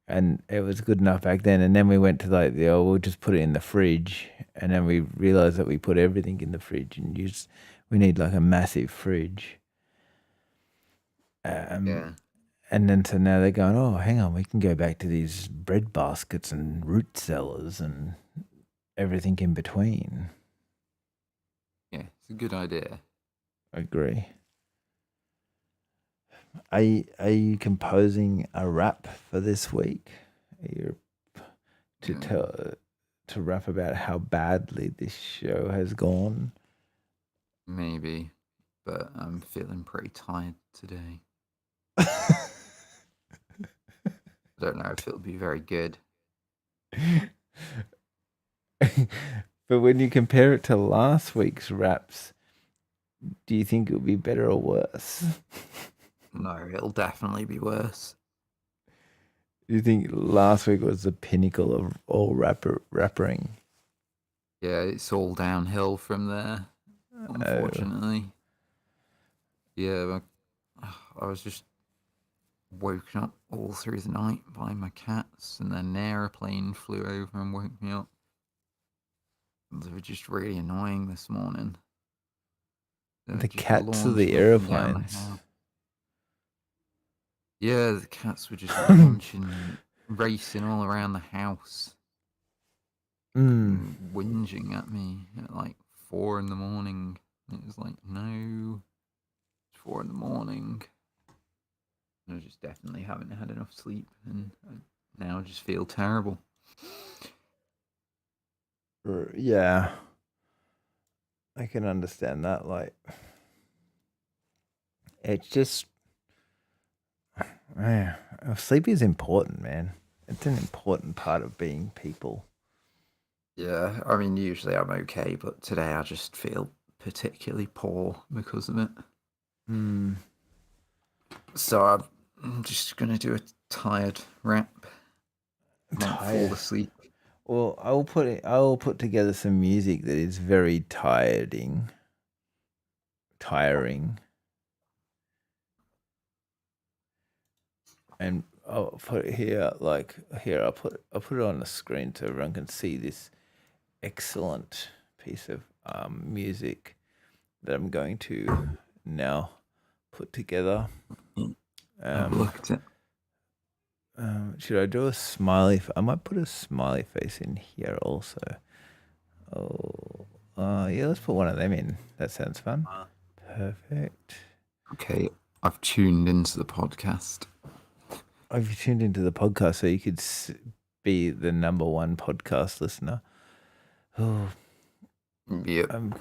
And it was good enough back then. And then we went to like we'll just put it in the fridge. And then we realized that we put everything in the fridge and we need like a massive fridge. And then so now they're going, oh, hang on, we can go back to these bread baskets and root cellars and everything in between. Yeah, it's a good idea. I agree. Are you composing a rap for this week? To rap about how badly this show has gone? Maybe, but I'm feeling pretty tired today. I don't know if it'll be very good. But when you compare it to last week's raps, Do you think it would be better or worse? No, it'll definitely be worse. Do you think last week was the pinnacle of all rappering? Yeah, it's all downhill from there, unfortunately. Yeah, I was just woken up all through the night by my cats, and then an aeroplane flew over and woke me up. They were just really annoying this morning. The cats or the aeroplanes? Yeah, the cats were just launching, racing all around the house, whinging at me at like 4 in the morning. It was like, no, it's 4 in the morning. I just definitely haven't had enough sleep, and now I just feel terrible. Yeah, I can understand that. Like, it's just, man, sleep is important, man. It's an important part of being people. Yeah, I mean, usually I'm okay, but today I just feel particularly poor because of it. So I'm just gonna do a tired rap. Won't fall asleep. Well, I will put together some music that is very tiring. And I'll put it here, like here. I'll put it on the screen so everyone can see this excellent piece of music that I'm going to now put together. I've looked at. Should I do a smiley? I might put a smiley face in here also. Yeah, let's put one of them in. That sounds fun. Perfect. Okay, I've tuned into the podcast. Have you tuned into the podcast so you could be the number one podcast listener? Oh, yep. I'm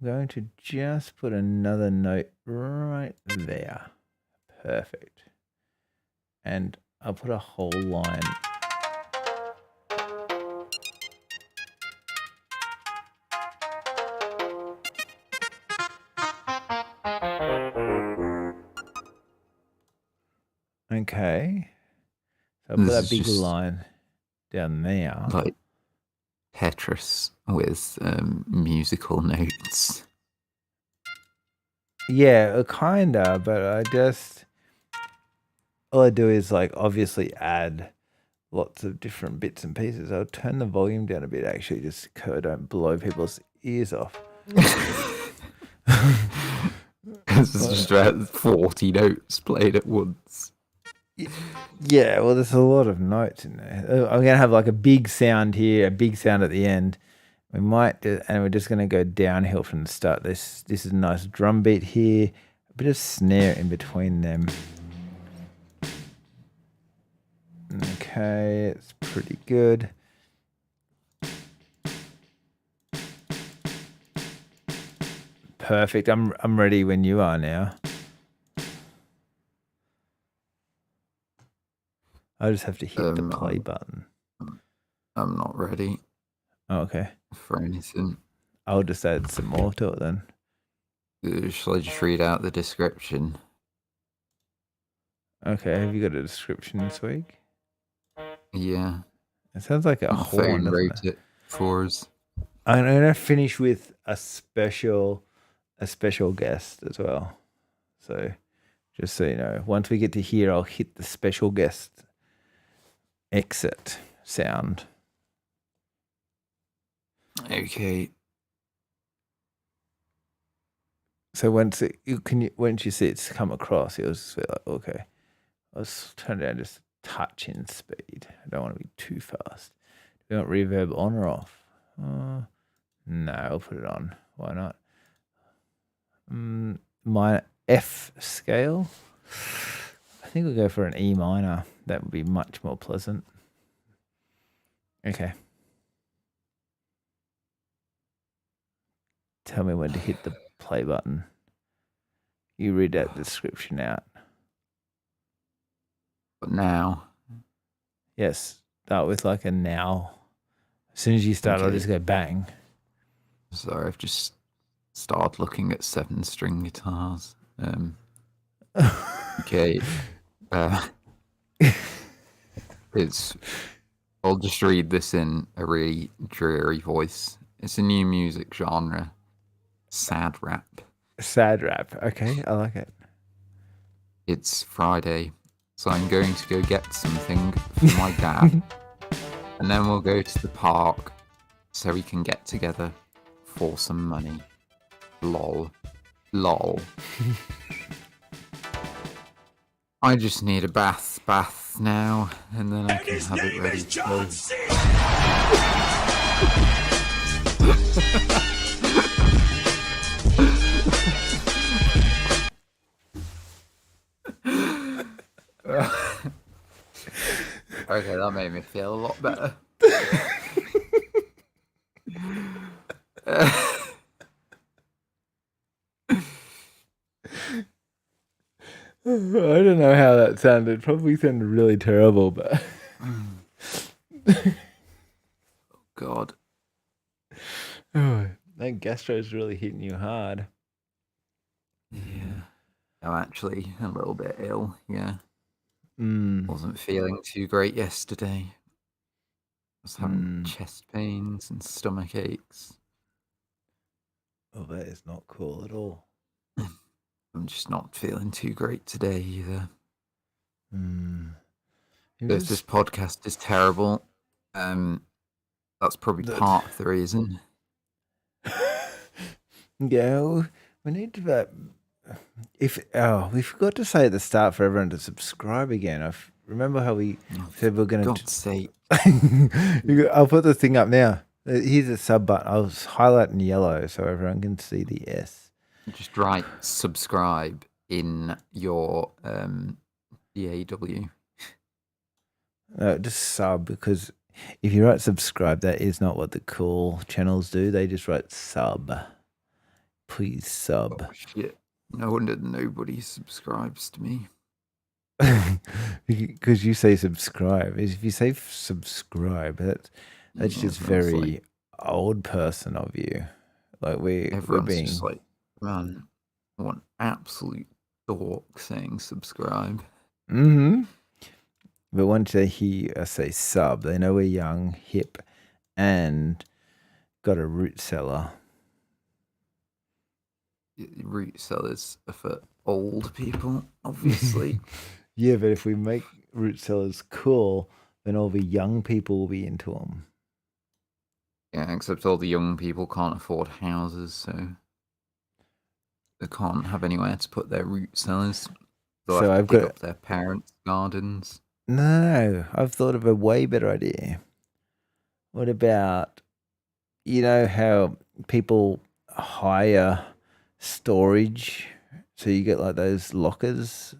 going to just put another note right there. Perfect. And I'll put a whole line. Okay. So I'll put that big line down there. Like Tetris with musical notes. Yeah, kinda, but all I do is like obviously add lots of different bits and pieces. I'll turn the volume down a bit actually, just so I don't blow people's ears off. This is just about 40 notes played at once. Yeah, well, there's a lot of notes in there. I'm gonna have like a big sound here, a big sound at the end. We might, and we're just gonna go downhill from the start. This is a nice drum beat here, a bit of snare in between them. Okay, it's pretty good. Perfect. I'm ready when you are now. I just have to hit the play button. I'm not ready. Oh, okay. For anything. I'll just add some more to it then. Shall I just read out the description? Okay, have you got a description this week? Yeah. It sounds like a horn. Wrote it for us. I'm gonna finish with a special guest as well. So just so you know, once we get to here, I'll hit the special guest exit sound. Okay. So once you see it's come across, you'll just be like, okay, let's turn down just a touch in speed. I don't want to be too fast. Do you want reverb on or off? No, I'll put it on. Why not? My F scale. I think we'll go for an E minor. That would be much more pleasant. Okay. Tell me when to hit the play button. You read that description out. But now? Yes. Start with like a now. As soon as you start, okay. I'll just go bang. Sorry, I've just started looking at 7-string guitars. Okay. I'll just read this in a really dreary voice. It's a new music genre. Sad rap. Sad rap. Okay, I like it. It's Friday, so I'm going to go get something for my dad. And then we'll go to the park so we can get together for some money. Lol. Lol. I just need a bath now, and then I can have it ready to go. Okay, that made me feel a lot better. I don't know how that sounded. Probably sounded really terrible, but God. oh, that gastro's really hitting you hard. Yeah. I'm actually a little bit ill, yeah. Mm. Wasn't feeling too great yesterday. I was having chest pains and stomach aches. Oh, that is not cool at all. I'm just not feeling too great today either. This podcast is terrible. That's probably part of the reason. Yeah, we need to. We forgot to say at the start for everyone to subscribe again. I remember how we said we're going to. God's sake! I'll put the thing up now. Here's a sub button. I was highlighting yellow so everyone can see the S. Just write subscribe in your DAW. No, just sub, because if you write subscribe, that is not what the cool channels do. They just write sub. Please sub. Oh, shit. No wonder nobody subscribes to me. Because you say subscribe. If you say subscribe, that's just very old person of you. Like we're being just like, man, I want absolute dork saying subscribe. Mm-hmm. But once they hear us say sub, they know we're young, hip, and got a root cellar. Root cellars are for old people, obviously. Yeah, but if we make root cellars cool, then all the young people will be into them. Yeah, except all the young people can't afford houses, so they can't have anywhere to put their root cellars. They'll have to dig up their parents' gardens. No, I've thought of a way better idea. What about, you know how people hire storage, so you get like those lockups?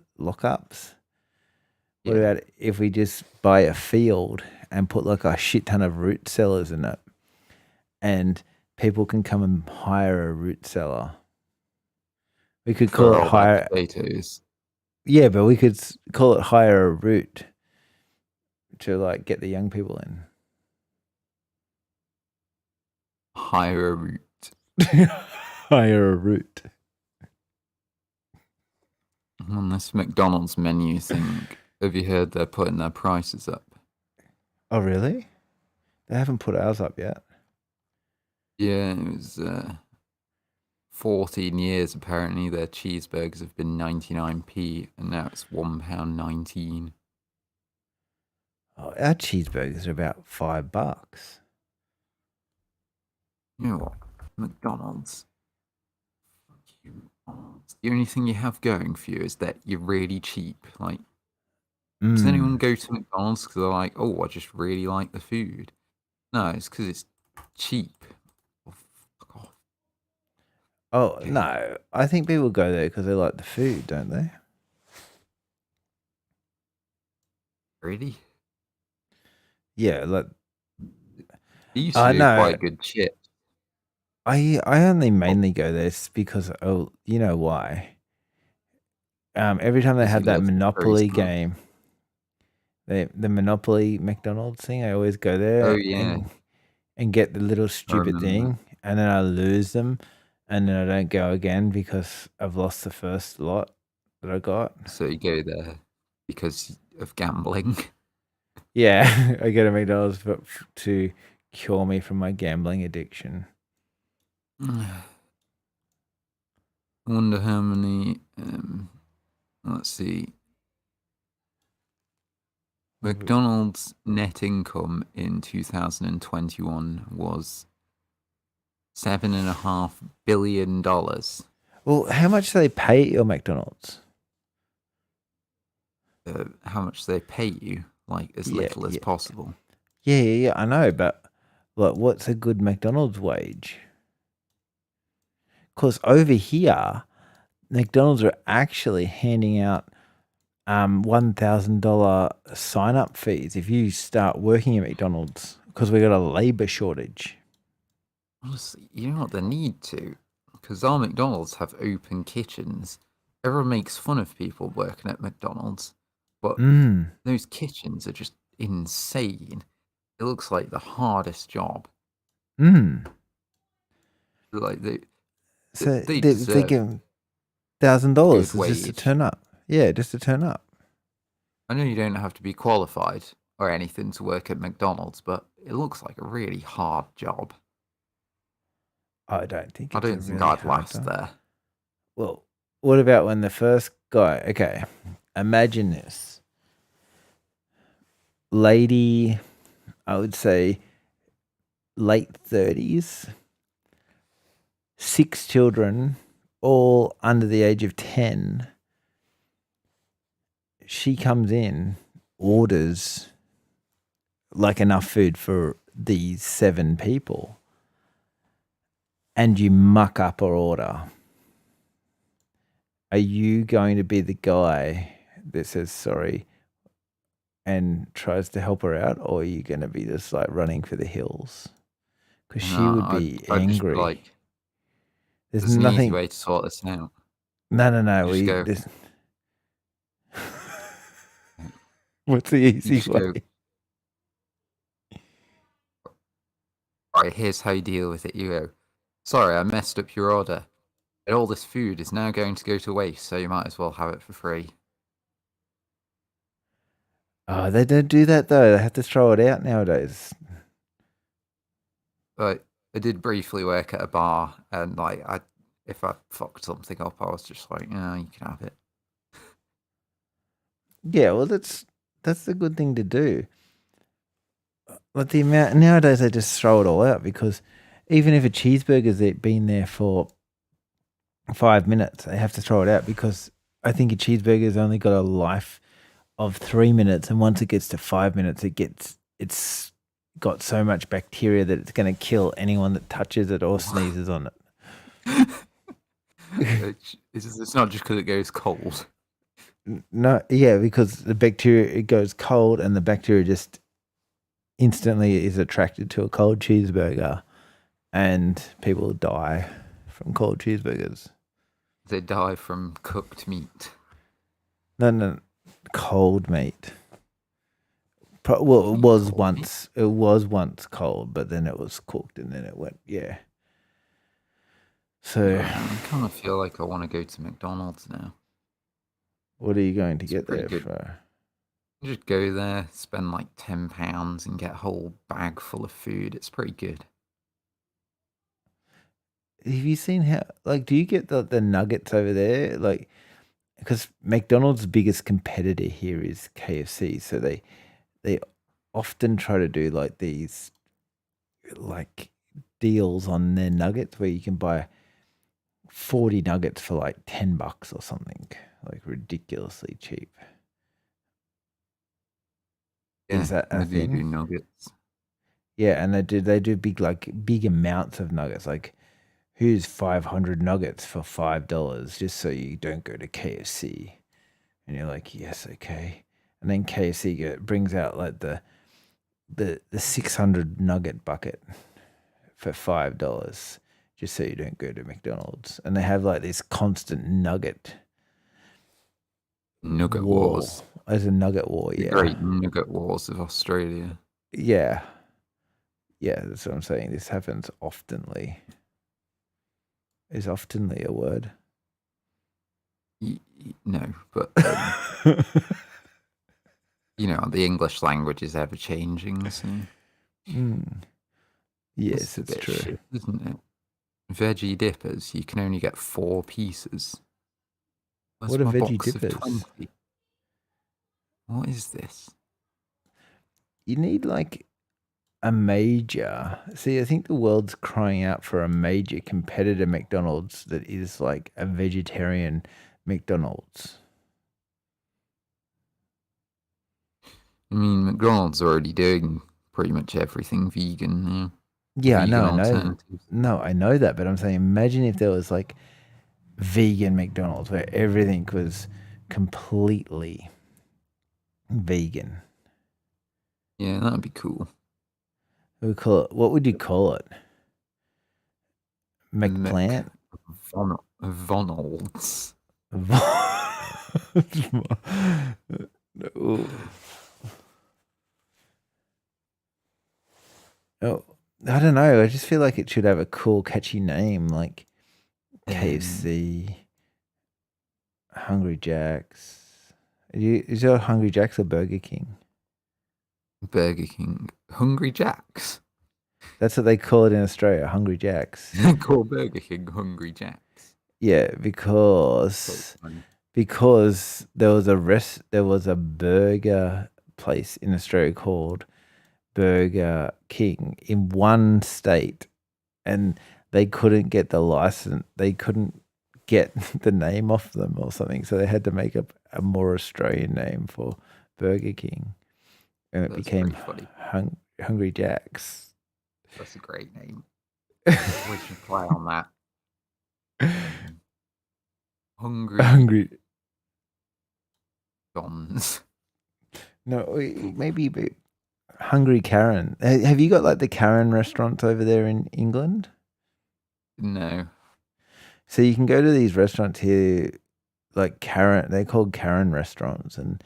What about if we just buy a field and put like a shit ton of root cellars in it, and people can come and hire a root cellar? We could call it hire potatoes. Yeah, but we could call it hire a root to like get the young people in. Hire a root. Hire a root. On this McDonald's menu thing, have you heard they're putting their prices up? Oh, really? They haven't put ours up yet. Yeah, it was 14 years apparently. Their cheeseburgers have been 99p, and now it's £1.19. Oh, our cheeseburgers are about $5. You know what? McDonald's. The only thing you have going for you is that you're really cheap. Like, does anyone go to McDonald's because they're like, oh, I just really like the food? No, it's because it's cheap. Oh, fuck off. Oh, no. I think people go there because they like the food, don't they? Really? Yeah, like They used to do quite good chips. I only mainly go there because you know why? Every time they have that Monopoly game, the Monopoly McDonald's thing, I always go there. Oh yeah. And get the little stupid thing, and then I lose them, and then I don't go again because I've lost the first lot that I got. So you go there because of gambling. Yeah, I go to McDonald's to cure me from my gambling addiction. I wonder how many. Let's see. McDonald's net income in 2021 was $7.5 billion. Well, how much do they pay at your McDonald's? How much they pay you, like as little as possible. Yeah, I know, but like, what's a good McDonald's wage? Because over here, McDonald's are actually handing out $1,000 sign up fees if you start working at McDonald's because we got a labor shortage. Honestly, you know what they need to? Because our McDonald's have open kitchens. Everyone makes fun of people working at McDonald's, but those kitchens are just insane. It looks like the hardest job. Like they give them $1,000 just to turn up. Yeah, just to turn up. I know you don't have to be qualified or anything to work at McDonald's, but it looks like a really hard job. I don't think I'd last there. Well, what about when the first guy? Okay, imagine this lady. I would say late 30s, 6 children, all under the age of 10. She comes in, orders like enough food for these 7 people, and you muck up her order. Are you going to be the guy that says sorry and tries to help her out, or are you going to be just like running for the hills? Because she would be angry. Like, there's nothing. An easy way to sort this out. No. What's the easy way? Right, here's how you deal with it. You go, sorry, I messed up your order. And all this food is now going to go to waste, so you might as well have it for free. Oh, they don't do that though. They have to throw it out nowadays. But I did briefly work at a bar, and like, if I fucked something up, I was just like, no, you can have it. Yeah, well, that's the good thing to do. But the amount nowadays, they just throw it all out because even if a cheeseburger's been there for 5 minutes, they have to throw it out because I think a cheeseburger's only got a life of 3 minutes, and once it gets to 5 minutes, it's got so much bacteria that it's going to kill anyone that touches it or sneezes on it. It's not just because it goes cold. No, yeah, because the bacteria, it goes cold, and the bacteria just instantly is attracted to a cold cheeseburger, and people die from cold cheeseburgers. They die from cooked meat. No, cold meat. Well, it was once. It was once cold, but then it was cooked, and then it went. Yeah. So I kind of feel like I want to go to McDonald's now. What are you going to get there for? Just go there, spend like £10 and get a whole bag full of food. It's pretty good. Have you seen how, like, do you get the nuggets over there? Like, because McDonald's biggest competitor here is KFC. So they often try to do like these like deals on their nuggets where you can buy 40 nuggets for like $10 or something, like ridiculously cheap. Yeah, is that a they thing? do nuggets. Yeah, and they do big amounts of nuggets. Like, here's 500 nuggets for $5, just so you don't go to KFC. And you're like, yes, okay. And then KFC brings out like the 600 nugget bucket for $5, just so you don't go to McDonald's. And they have like this constant nugget wars. As a nugget war, yeah. Great nugget wars of Australia. Yeah, that's what I'm saying. This happens oftenly. is oftenly a word. No, but the English language is ever changing, so Yes, a it's bit true. shit, isn't it? Veggie dippers, you can only get 4 pieces. Where's What are my veggie box dippers? of 20? What is this? You need like a major. See, I think the world's crying out for a major competitor McDonald's that is like a vegetarian McDonald's. I mean, McDonald's are already doing pretty much everything vegan now. Yeah, I Vegan know. alternatives. No, I know that, but I'm saying imagine if there was like vegan McDonald's where everything was completely vegan. Yeah, that'd be cool. What would you call it? McPlant? Vonalds. Oh, I don't know. I just feel like it should have a cool, catchy name like KFC, Hungry Jack's. Is it Hungry Jack's or Burger King? Burger King. Hungry Jacks. That's what they call it in Australia, Hungry Jack's. They call Burger King Hungry Jacks. Yeah, because there was a burger place in Australia called Burger King in one state, and they couldn't get the license. They couldn't get the name off them or something, so they had to make up a more Australian name for Burger King, and it became Hungry Jack's. That's a great name. We should play on that. Hungry Johns. No, maybe Hungry Karen. Have you got like the Karen restaurants over there in England? No. So you can go to these restaurants here, like Karen. They're called Karen restaurants, and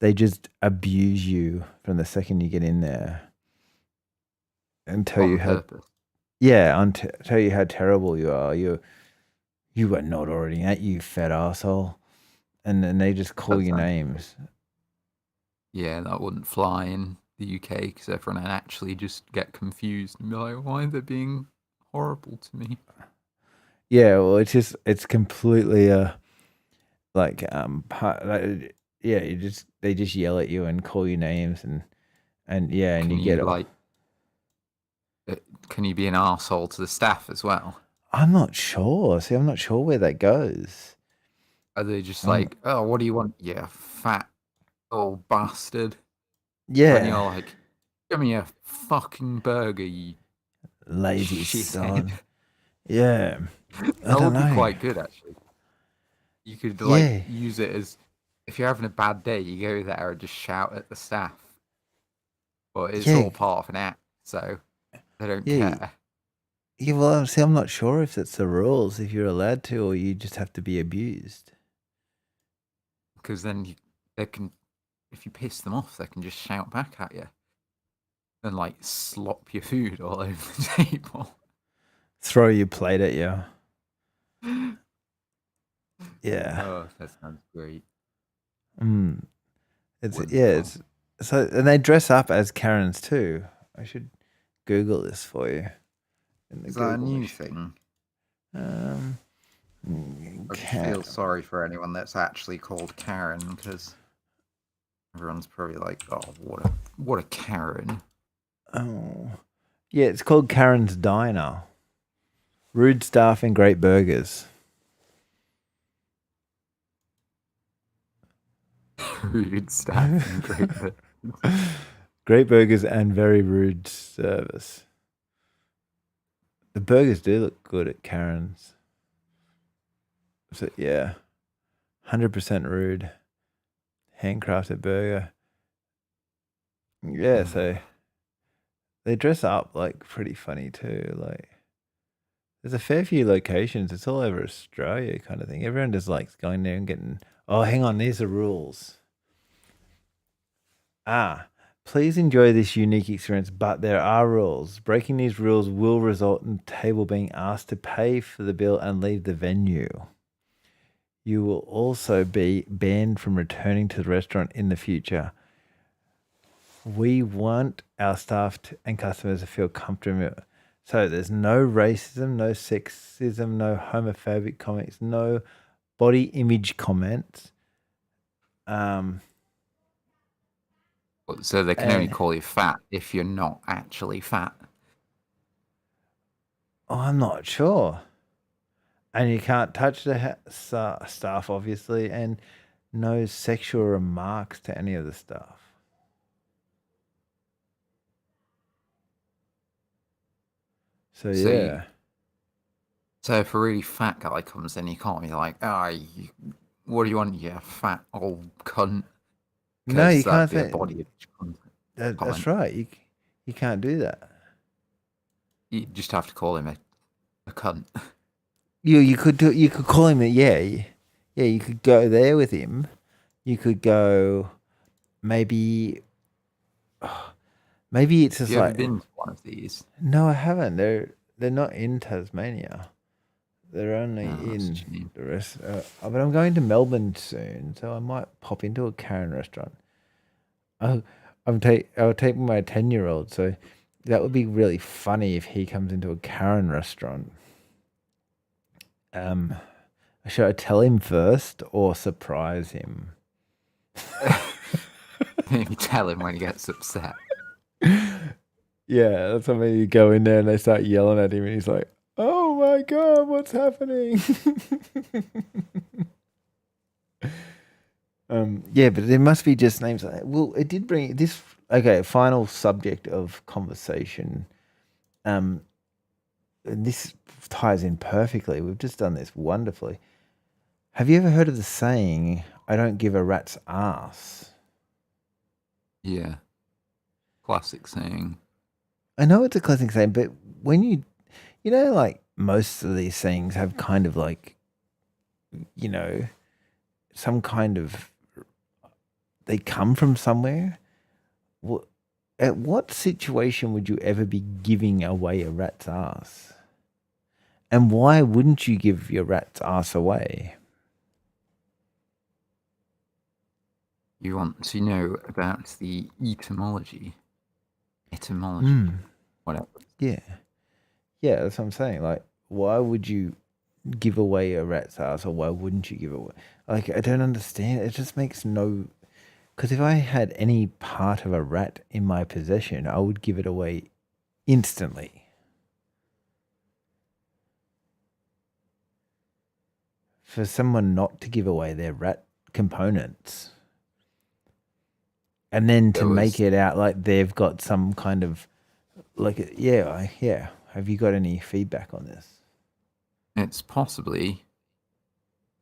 they just abuse you from the second you get in there, and tell you how. Tell you how terrible you are. You are not ordering that, you fat asshole, and then they just call you names. Yeah, that wouldn't fly in the UK because everyone would actually just get confused and be like, "Why are they being horrible to me?" Yeah, well, it's completely they just yell at you and call you names and you get like, can you be an arsehole to the staff as well? I'm not sure. See, I'm not sure where that goes. Are they just like, "Oh, what do you want? Yeah, fat old bastard." Yeah. And you're like, "Give me a fucking burger, you lazy son." Yeah. That would be quite good, actually. You could use it as, if you're having a bad day, you go there and just shout at the staff. But it's all part of an act, so they don't care. Yeah, well, see, I'm not sure if that's the rules, if you're allowed to, or you just have to be abused. Because then they can, if you piss them off, they can just shout back at you. And like slop your food all over the table. Throw your plate at you. Yeah. Oh, that sounds great. So, and they dress up as Karens too. I should Google this for you. Is that a new thing? I feel sorry for anyone that's actually called Karen, because everyone's probably like, "Oh, what a Karen." Oh, yeah, it's called Karen's Diner. Rude staff and great burgers. Rude staff and great burgers. Great burgers and very rude service. The burgers do look good at Karen's. So yeah, 100% rude. Handcrafted burger. Yeah, so they dress up like pretty funny too. Like, there's a fair few locations. It's all over Australia, kind of thing. Everyone just likes going there and getting. Oh, hang on, these are rules. Please enjoy this unique experience, but there are rules. Breaking these rules will result in the table being asked to pay for the bill and leave the venue. You will also be banned from returning to the restaurant in the future. We want our staff and customers to feel comfortable. So there's no racism, no sexism, no homophobic comments, no body image comments. So they can only And- call you fat if you're not actually fat. Oh, I'm not sure. And you can't touch the staff, obviously, and no sexual remarks to any of the staff. So yeah. So if a really fat guy comes in, you can't be like, what do you want, you fat old cunt? No, you that'd can't be a say body image that's comment. right. You can't do that. You just have to call him a cunt. You could call him yeah. You could go there with him. You could go maybe it's just Have you ever like been to one of these? no, I haven't. They're not in Tasmania. They're only that's in a shame. the rest. But I'm going to Melbourne soon, so I might pop into a Karen restaurant. I'll take my 10-year-old. So that would be really funny if he comes into a Karen restaurant. Should I tell him first or surprise him? Maybe tell him when he gets upset. Yeah, that's something you go in there and they start yelling at him and he's like, "Oh my God, what's happening?" Yeah, but there must be just names like that. Well, it did bring this. Okay, final subject of conversation. And this ties in perfectly. We've just done this wonderfully. Have you ever heard of the saying, "I don't give a rat's ass"? Yeah. Classic saying. I know it's a classic saying, but when you know, like most of these sayings have kind of like, you know, some kind of, they come from somewhere. At what situation would you ever be giving away a rat's ass? And why wouldn't you give your rat's ass away? You want to know about the etymology? Whatever. Yeah. Yeah, that's what I'm saying. Like, why would you give away a rat's ass, or why wouldn't you give away? Like, I don't understand. It just makes no. Because if I had any part of a rat in my possession, I would give it away instantly. For someone not to give away their rat components, and then to make it out like they've got some kind of, like, yeah. Have you got any feedback on this? It's possibly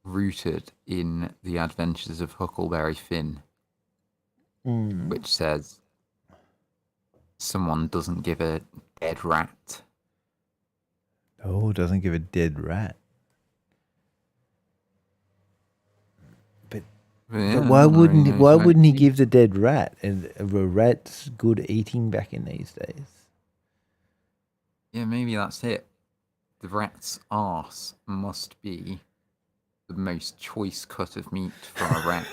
rooted in the adventures of Huckleberry Finn, which says someone doesn't give a dead rat. Oh, doesn't give a dead rat. But why wouldn't he give the dead rat? And a rat's good eating back in these days. Yeah, maybe that's it. The rat's arse must be the most choice cut of meat from a rat.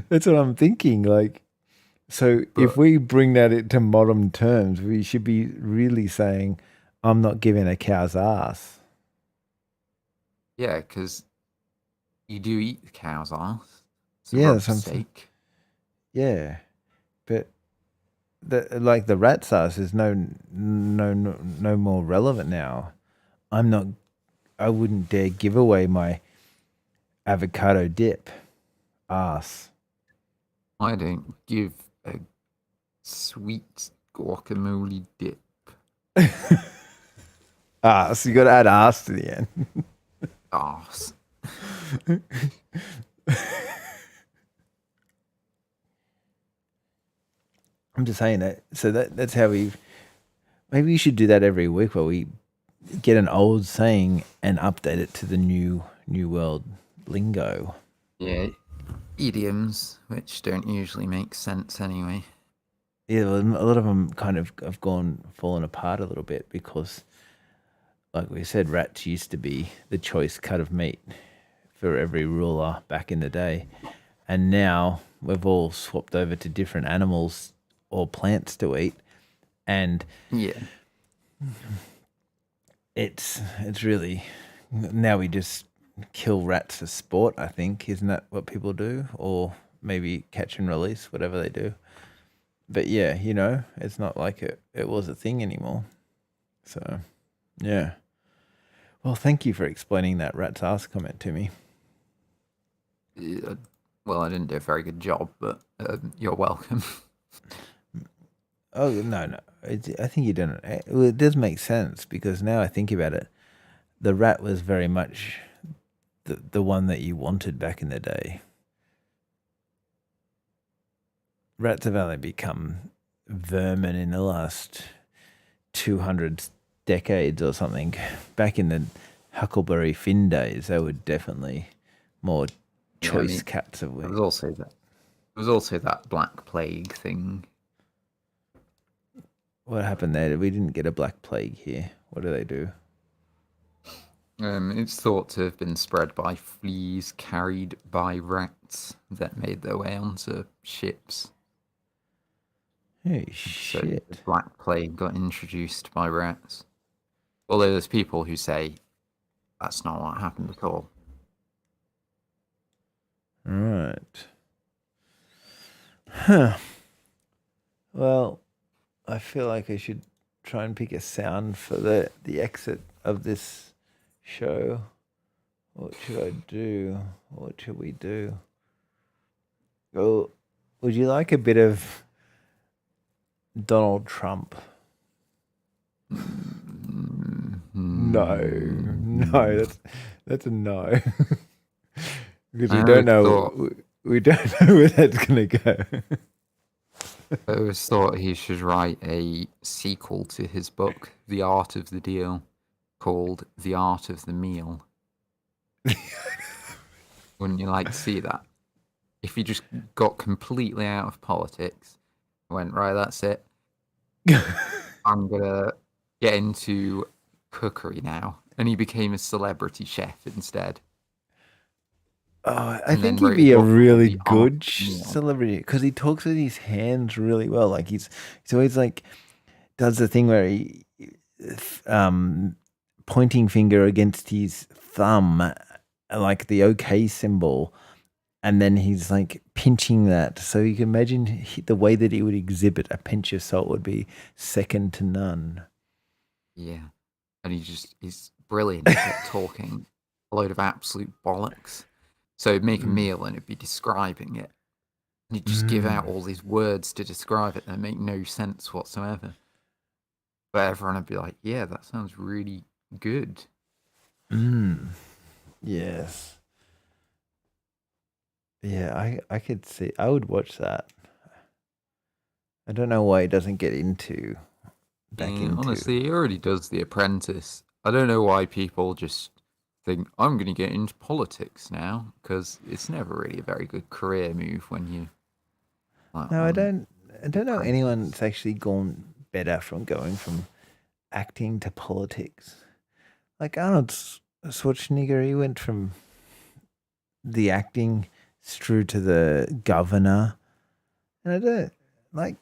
That's what I'm thinking. Like, so if we bring that into modern terms, we should be really saying, "I'm not giving a cow's ass." Yeah, because you do eat the cow's arse. It's Yeah, a that's what I'm saying. steak. Yeah, but the rat's ass is no more relevant now. I wouldn't dare give away my avocado dip ass. I don't give a sweet guacamole dip. Ass. You got to add ass to the end. Arse. I'm just saying that. So that's how maybe you should do that every week, where we get an old saying and update it to the new world lingo. Yeah. idioms, which don't usually make sense anyway. Yeah, well, a lot of them kind of have fallen apart a little bit because, like we said, rats used to be the choice cut of meat for every ruler back in the day. And now we've all swapped over to different animals or plants to eat. And Yeah. it's really, now we just kill rats for sport, I think. Isn't that what people do? Or maybe catch and release, whatever they do. But yeah, it's not like it was a thing anymore. So, yeah. Well, thank you for explaining that rat's ass comment to me. Well, I didn't do a very good job, but you're welcome. Oh, no. I think you didn't. Well, it does make sense because now I think about it, the rat was very much the one that you wanted back in the day. Rats have only become vermin in the last 200 decades or something. Back in the Huckleberry Finn days, they were definitely more choice cats of There was also that Black Plague thing. What happened there? We didn't get a Black Plague here. What do they do? It's thought to have been spread by fleas carried by rats that made their way onto ships. Oh, So shit. the Black Plague got introduced by rats. Although there's people who say that's not what happened at all. Right. Huh. Well, I feel like I should try and pick a sound for the exit of this show. What should I do? What should we do? Oh, would you like a bit of Donald Trump? No, that's a no. Because we don't know where that's gonna go. I always thought he should write a sequel to his book, The Art of the Deal, called The Art of the Meal. Wouldn't you like to see that? If he just got completely out of politics, went, right, that's it. I'm gonna get into cookery now. And he became a celebrity chef instead. Oh, I think he'd be a really good meal. celebrity because he talks with his hands really well. Like he's always like does the thing where he pointing finger against his thumb, like the OK symbol, and then he's like pinching that. So you can imagine the way that he would exhibit a pinch of salt would be second to none. Yeah, and he's brilliant at talking a load of absolute bollocks. So he'd make a meal and it'd be describing it. And he'd just give out all these words to describe it that make no sense whatsoever. But everyone would be like, yeah, that sounds really good. Yes. Yeah, I could see. I would watch that. I don't know why he doesn't get into Honestly, he already does The Apprentice. I don't know why people just think I'm going to get into politics now, because it's never really a very good career move when you. No, I don't know anyone that's actually gone better from going from acting to politics. Like Arnold Schwarzenegger, he went from the acting through to the governor, and I don't like.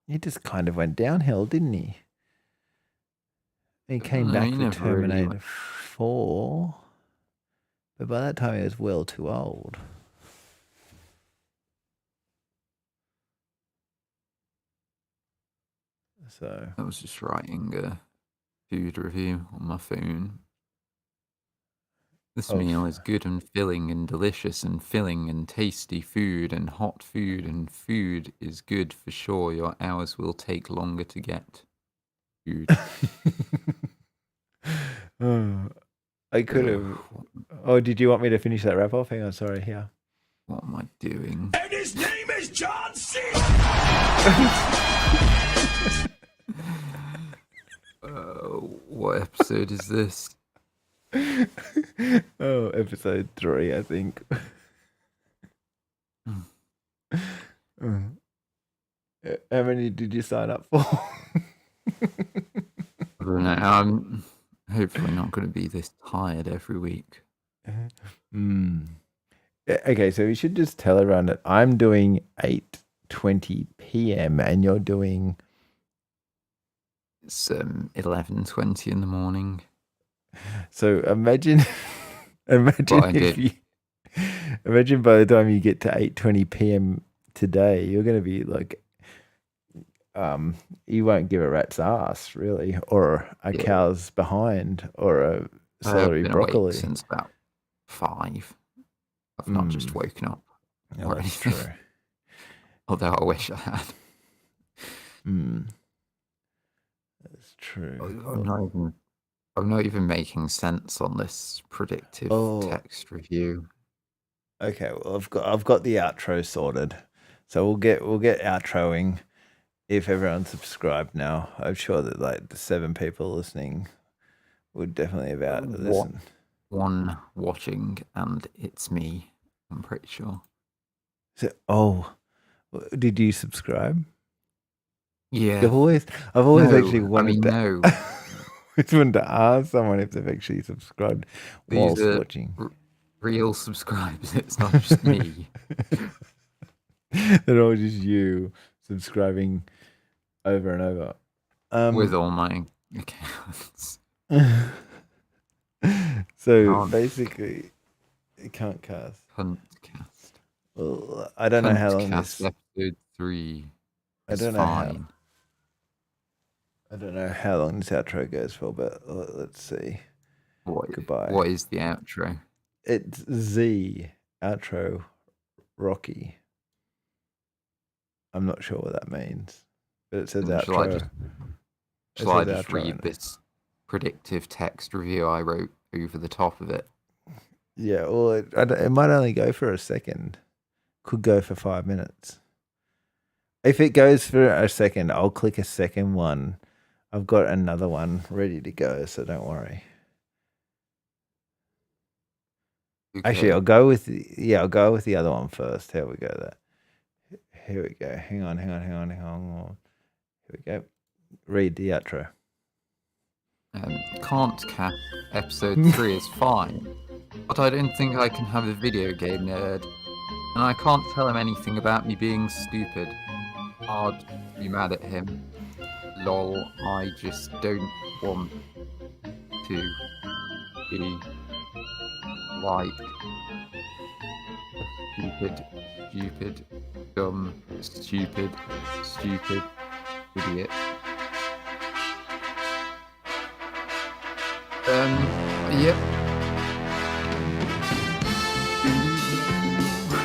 He just kind of went downhill, didn't he? He came back for Terminator 4, but by that time he was well too old. So I was just writing a food review on my phone. This meal is good and filling and delicious and filling and tasty food and hot food and food is good for sure. Your hours will take longer to get. Food. I could have. Oh, did you want me to finish that wrap off? Hang on, sorry. Yeah. What am I doing? And his name is John C. What episode is this? Oh, episode 3, I think. How many did you sign up for? I don't know. I'm hopefully not going to be this tired every week. Okay, so we should just tell everyone that I'm doing 8:20 p.m. and you're doing. It's 11:20 in the morning. So imagine What I if did. you imagine by the time you get to 8:20 p.m. today, you're going to be like, you won't give a rat's ass really, or a Yeah. cow's behind, or a I've celery been awake broccoli. since about 5. I've not just woken up Oh, or that's anything. true. Although I wish I had. That's true. I'm not even making sense on this predictive text review. Okay, well I've got the outro sorted, so we'll get outroing if everyone's subscribed now. I'm sure that like the 7 people listening would definitely have listen. One watching, and it's me. I'm pretty sure. So, did you subscribe? Yeah. I've always actually I wanted mean, to. no. I just wanted to ask someone if they've actually subscribed These whilst are watching. real subscribers. It's not just me. They're all just you subscribing over and over. With all my accounts. So basically, you can't cast. Cuntcast. Well, I don't know how long this. Episode 3. I don't know fine. I don't know how long this outro goes for, but let's see. Goodbye. What is the outro? It's Z outro Rocky. I'm not sure what that means, but it says outro. Shall I just read this predictive text review I wrote over the top of it? Yeah, well, it might only go for a second. Could go for 5 minutes. If it goes for a second, I'll click a second one. I've got another one ready to go, so don't worry. Okay. Actually, I'll go with the other one first. Here we go. Here we go. Hang on. Here we go. Read the outro. Can't cap episode 3 is fine, but I don't think I can have a video game nerd, and I can't tell him anything about me being stupid. Hard to be mad at him. Lol, I just don't want to be like stupid, dumb, stupid idiot. Yep.